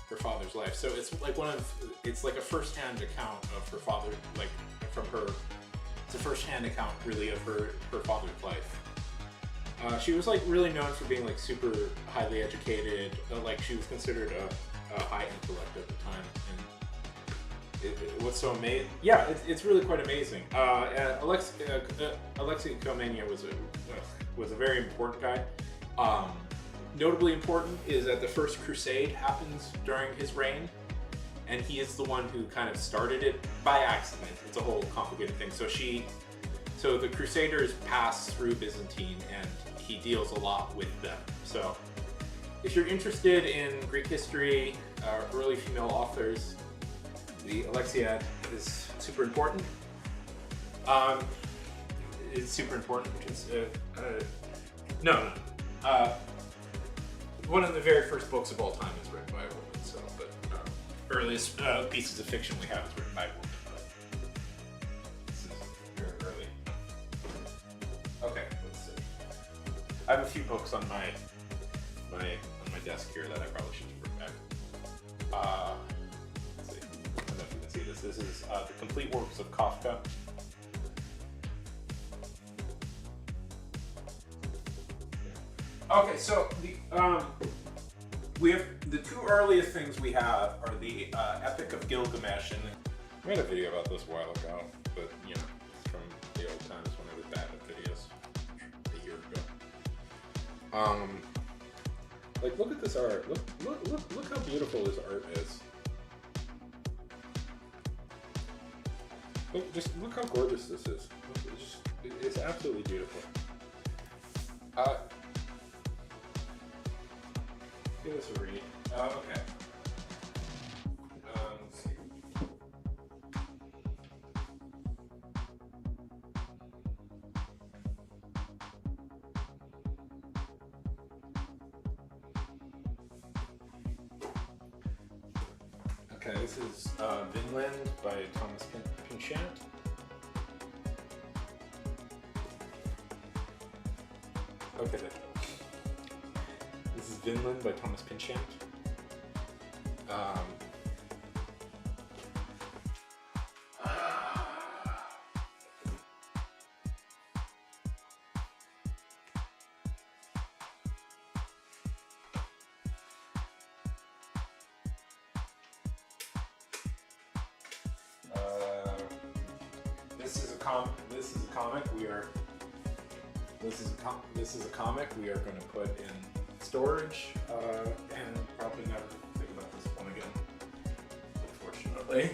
her father's life. So it's like a first-hand account of her father, like from her. It's a first-hand account, really, of her father's life. She was like really known for being like super highly educated. Like she was considered a high intellect at the time, and what's so amazing? Yeah, it's really quite amazing. Alexei Komnene was a very important guy. notably important is that the First Crusade happens during his reign, and he is the one who kind of started it by accident. It's a whole complicated thing. So the Crusaders pass through Byzantine, and he deals a lot with them. So if you're interested in Greek history, early female authors, the Alexiad is super important. It's super important because one of the very first books of all time is written by a woman. So, but earliest pieces of fiction we have is written by a woman. But this is very early. Okay, let's see. I have a few books on my desk here that I probably should bring back. Let's see. I don't know if you can see this. This is the complete works of Kafka. Okay, so we have the two earliest things we have are the Epic of Gilgamesh, and we had a video about this a while ago, but you know, it's from the old times when I was bad at videos a year ago. Like, look at this art. Look how beautiful this art is. Look how gorgeous this is. It's absolutely beautiful. Give this a read. Okay. Let's see. Okay, this is Vinland by Thomas Pynchant. Okay, then. This is Vinland by Thomas Pynchant. This is a comic. This is a comic we are going to put in storage and probably never think about this one again, unfortunately.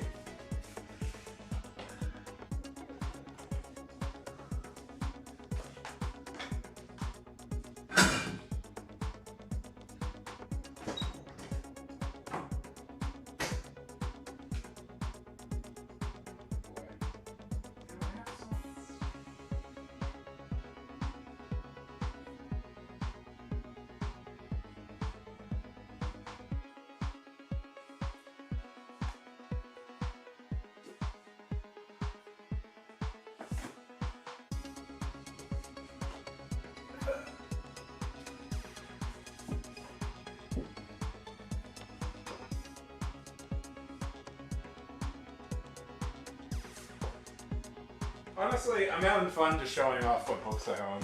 Honestly, I'm having fun just showing off what books I own.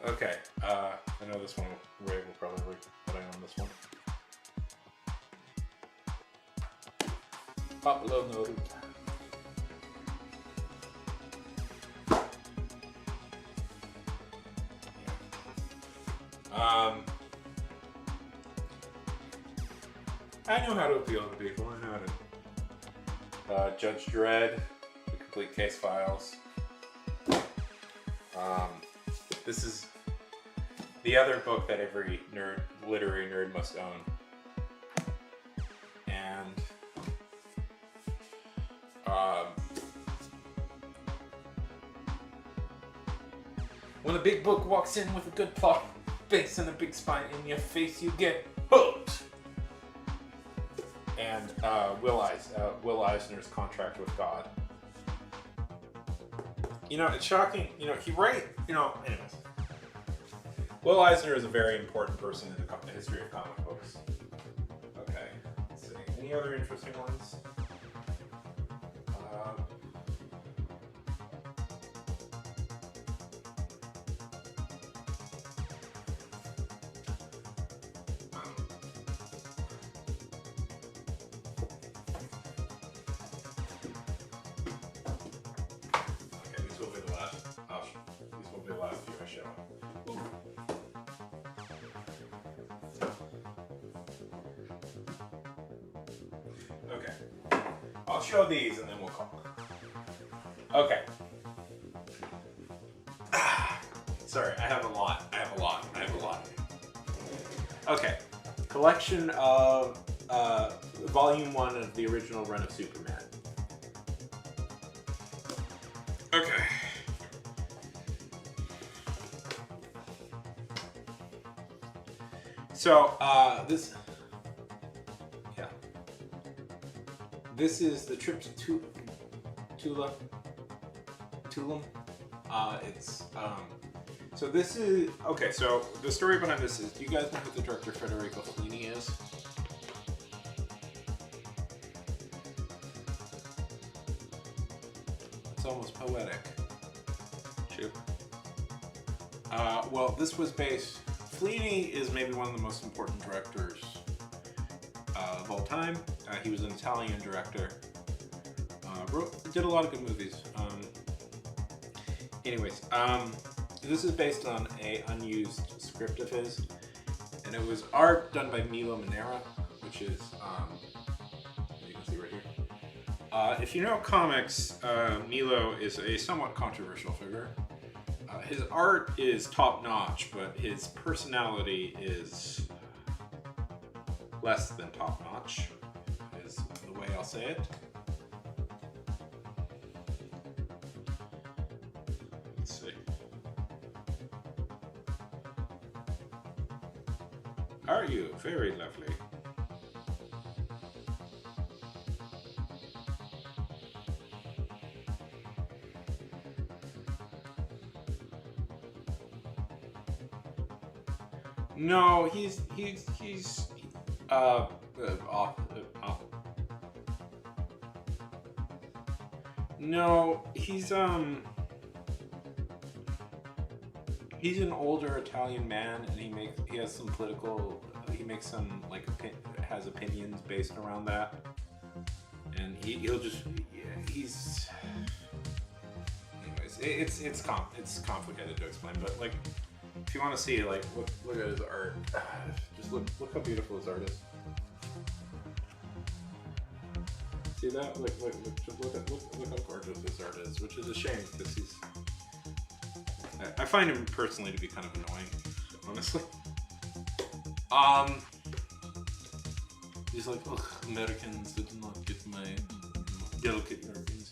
Yeah. Okay, I know this one, Ray will probably put on this one. Upload no root. I know how to appeal to people. I know how to Judge Dredd, The Complete Case Files. This is the other book that every literary nerd must own. And when a big book walks in with a good plot base and a big spine in your face, you get hooked. And Will Eisner's Contract with God. You know, it's shocking. You know, anyways. Will Eisner is a very important person in the history of comic books. Okay, let's see. Any other interesting ones? show. Ooh. Okay. I'll show these and then we'll call. Okay. Sorry, I have a lot. Okay. Collection of Volume 1 of the original run of Superman. Okay. So, this is the trip to Tulum. So this is, okay, so the story behind this is, do you guys know who the director Federico Fellini is? It's almost poetic. Shoot. Well, this was based, Fellini is maybe one of the most important directors of all time. He was an Italian director. Did a lot of good movies. This is based on an unused script of his, and it was art done by Milo Manara, which is, you can see right here. If you know comics, Milo is a somewhat controversial figure. His art is top-notch, but his personality is less than top-notch, is the way I'll say it. Let's see. Are you? Very lovely. No, he's no, he's an older Italian man, and he has some political, he makes some has opinions based around that, and he'll just, he's, anyways, it's complicated to explain, but like, if you want to see, like, look at his art. Just look how beautiful his art is. See that? Look how gorgeous his art is, which is a shame because I find him personally to be kind of annoying, honestly. He's like, ugh, Americans did not get my delicate Europeans.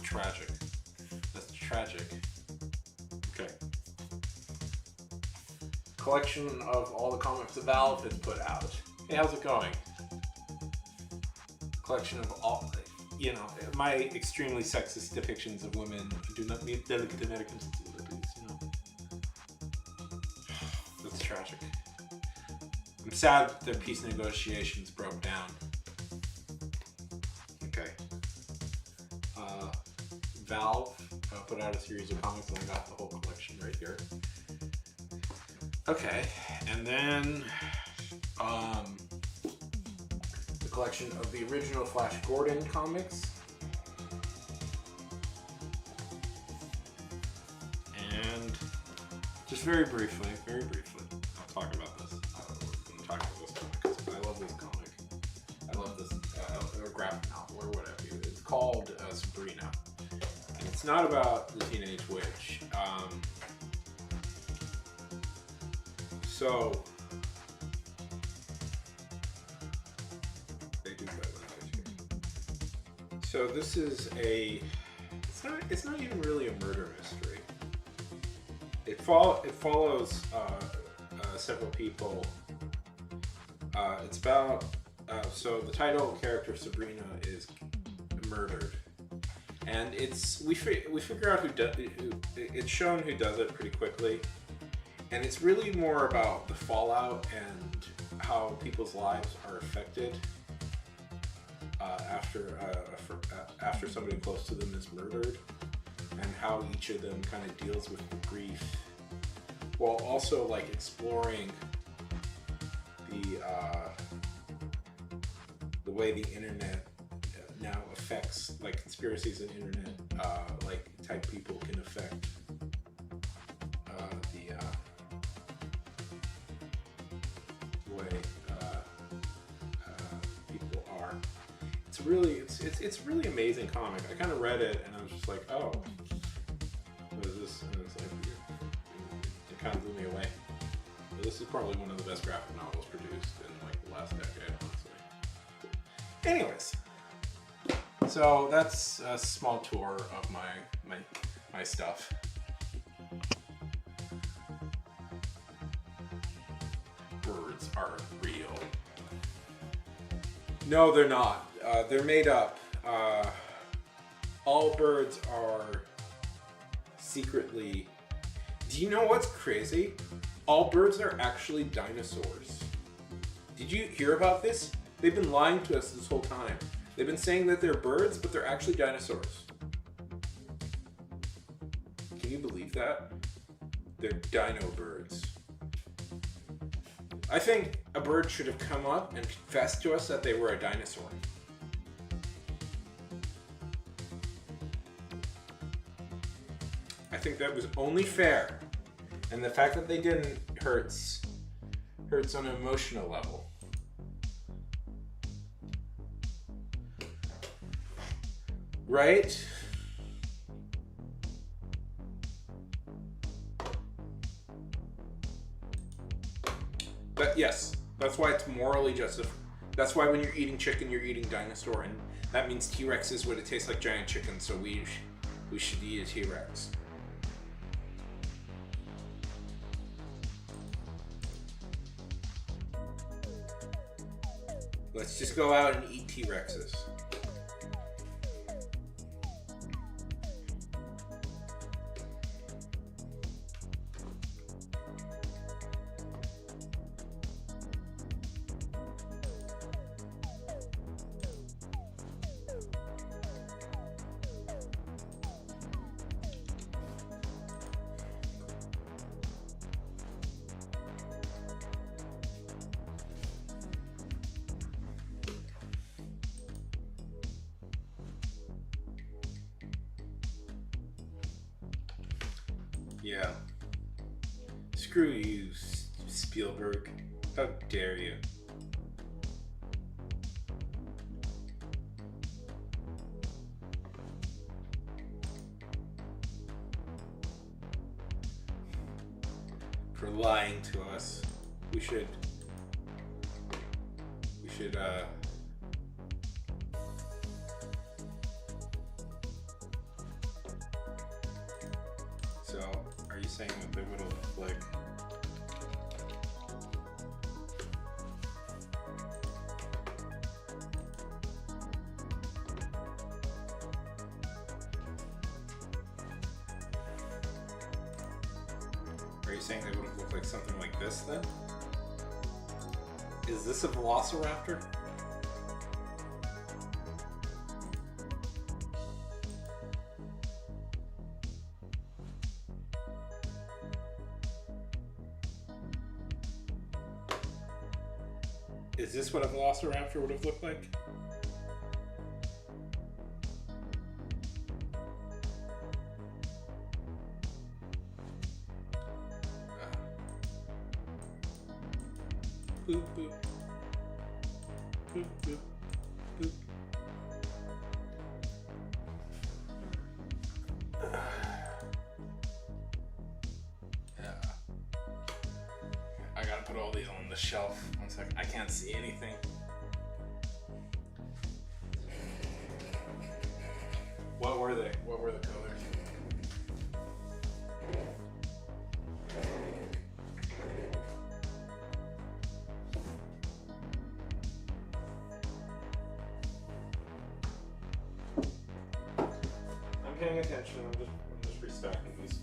Tragic. That's tragic. Okay. Collection of all the comics that Valve has put out. Hey, how's it going? Collection of all, my extremely sexist depictions of women who do not meet delicate American sensibilities, That's tragic. I'm sad that their peace negotiations broke down. Okay. Valve put out a series of comics, and I got the whole collection right here. Okay, and then the collection of the original Flash Gordon comics. And just very briefly, I'll talk about this. I'm going to talk about this comic because I love this comic. I love this or graphic novel or whatever. It's called Sabrina. And it's not about the teenage witch. So they do that. So this is it's not even really a murder mystery. It follows several people. It's about so the title character Sabrina is murdered, and we figure out it's shown who does it pretty quickly. And it's really more about the fallout and how people's lives are affected after somebody close to them is murdered, and how each of them kind of deals with the grief, while also like exploring the way the internet now affects affects, like conspiracies and internet like type people can affect the way people are. It's really amazing comic. I kind of read it and I was just like, oh, what is this? And it's like, it kind of blew me away. But this is probably one of the best graphic novels produced in like the last decade, honestly. Anyways, so that's a small tour of my stuff. Birds are real. No, they're not. They're made up. All birds are secretly... Do you know what's crazy? All birds are actually dinosaurs. Did you hear about this? They've been lying to us this whole time. They've been saying that they're birds, but they're actually dinosaurs. Can you believe that? They're dino birds. I think a bird should have come up and confessed to us that they were a dinosaur. I think that was only fair. And the fact that they didn't hurts on an emotional level. Right? But yes, that's why it's morally justified. That's why when you're eating chicken, you're eating dinosaur, and that means T-Rex is what it tastes like, giant chicken. So we should eat a T-Rex. Let's just go out and eat T-Rexes. Yeah. Screw you, Spielberg. How dare you? For lying to us. We should So, are you saying that they would have, like... Are you saying they would have looked like something like this, then? Is this a velociraptor? Is this what a velociraptor would have looked like? Boop, boop. Boop, boop, boop. Yeah. I gotta put all these on the shelf. One second. I can't see anything. What were they? What were the colors? I'm paying attention. I'm just restacking these.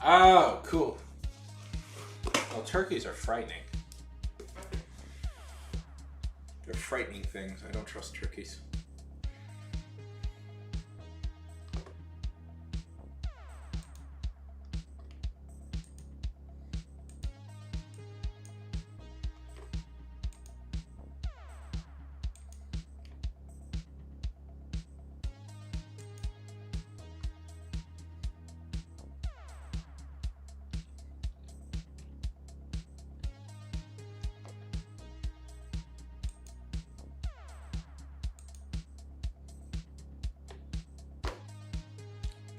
Oh, cool. Well, turkeys are frightening. They're frightening things. I don't trust turkeys.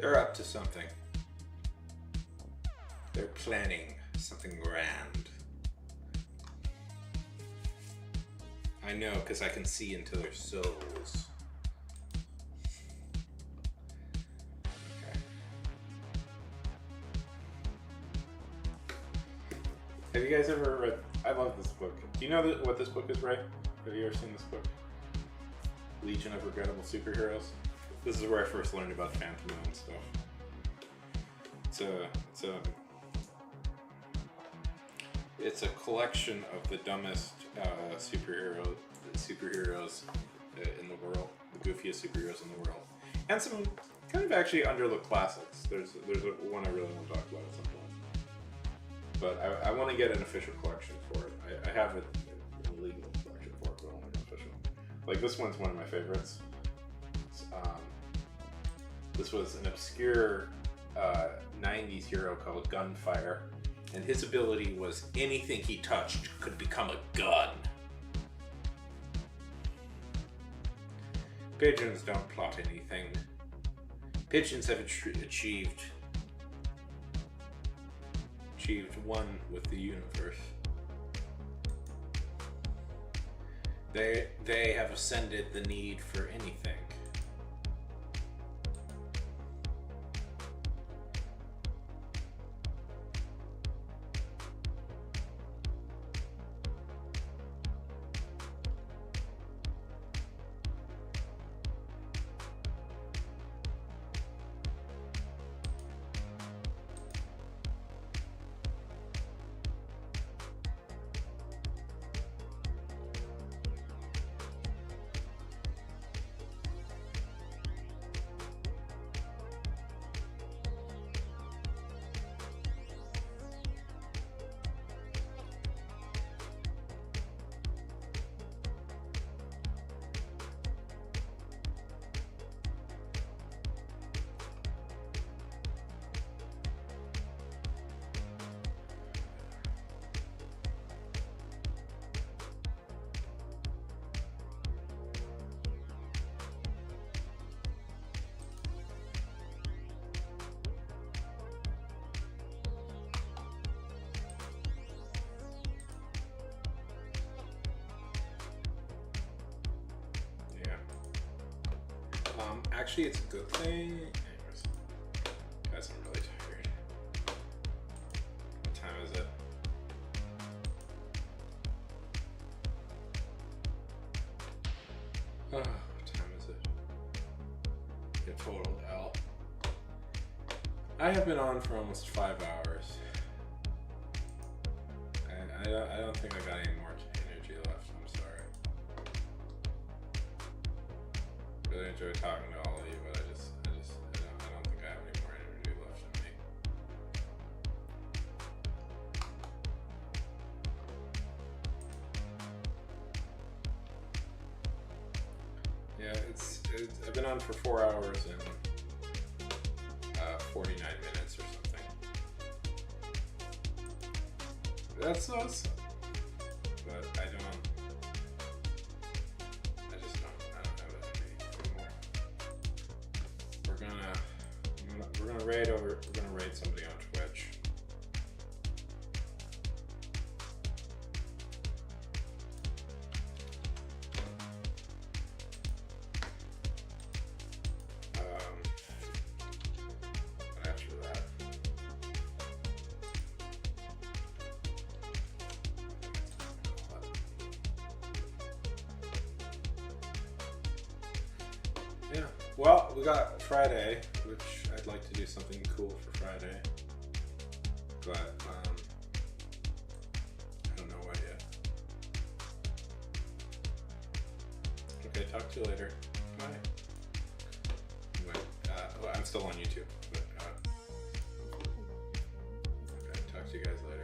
They're up to something. They're planning something grand. I know, because I can see into their souls. Okay. Have you guys ever read? I love this book. Do you know what this book is, Ray? Have you ever seen this book? Legion of Regrettable Superheroes. This is where I first learned about Phantom and stuff. It's a collection of the dumbest superheroes in the world, the goofiest superheroes in the world, and some kind of actually underlooked classics. There's one I really want to talk about at some point, but I want to get an official collection for it. I have an illegal collection for it, but I want an official. Like this one's one of my favorites. This was an obscure 90s hero called Gunfire, and his ability was anything he touched could become a gun. Pigeons don't plot anything. Pigeons have achieved one with the universe. They have ascended the need for anything. Actually, it's a good thing. Anyways, guys, I'm really tired. What time is it? Oh, what time is it? Get totaled out. I have been on for almost 5 hours. And I don't think I got any more energy left. I'm sorry. Really enjoy talking to all of you, but I don't think I have any more energy left in me. Yeah, I've been on for 4 hours and 49 minutes or something. That's awesome. But I don't have that energy anymore. We're gonna raid somebody on Twitch. After that, yeah. Well, we got Friday, which I'd like to do something cool for Friday. but I don't know what yet. Okay, talk to you later. Bye. Wait, well, I'm still on YouTube, but okay, talk to you guys later.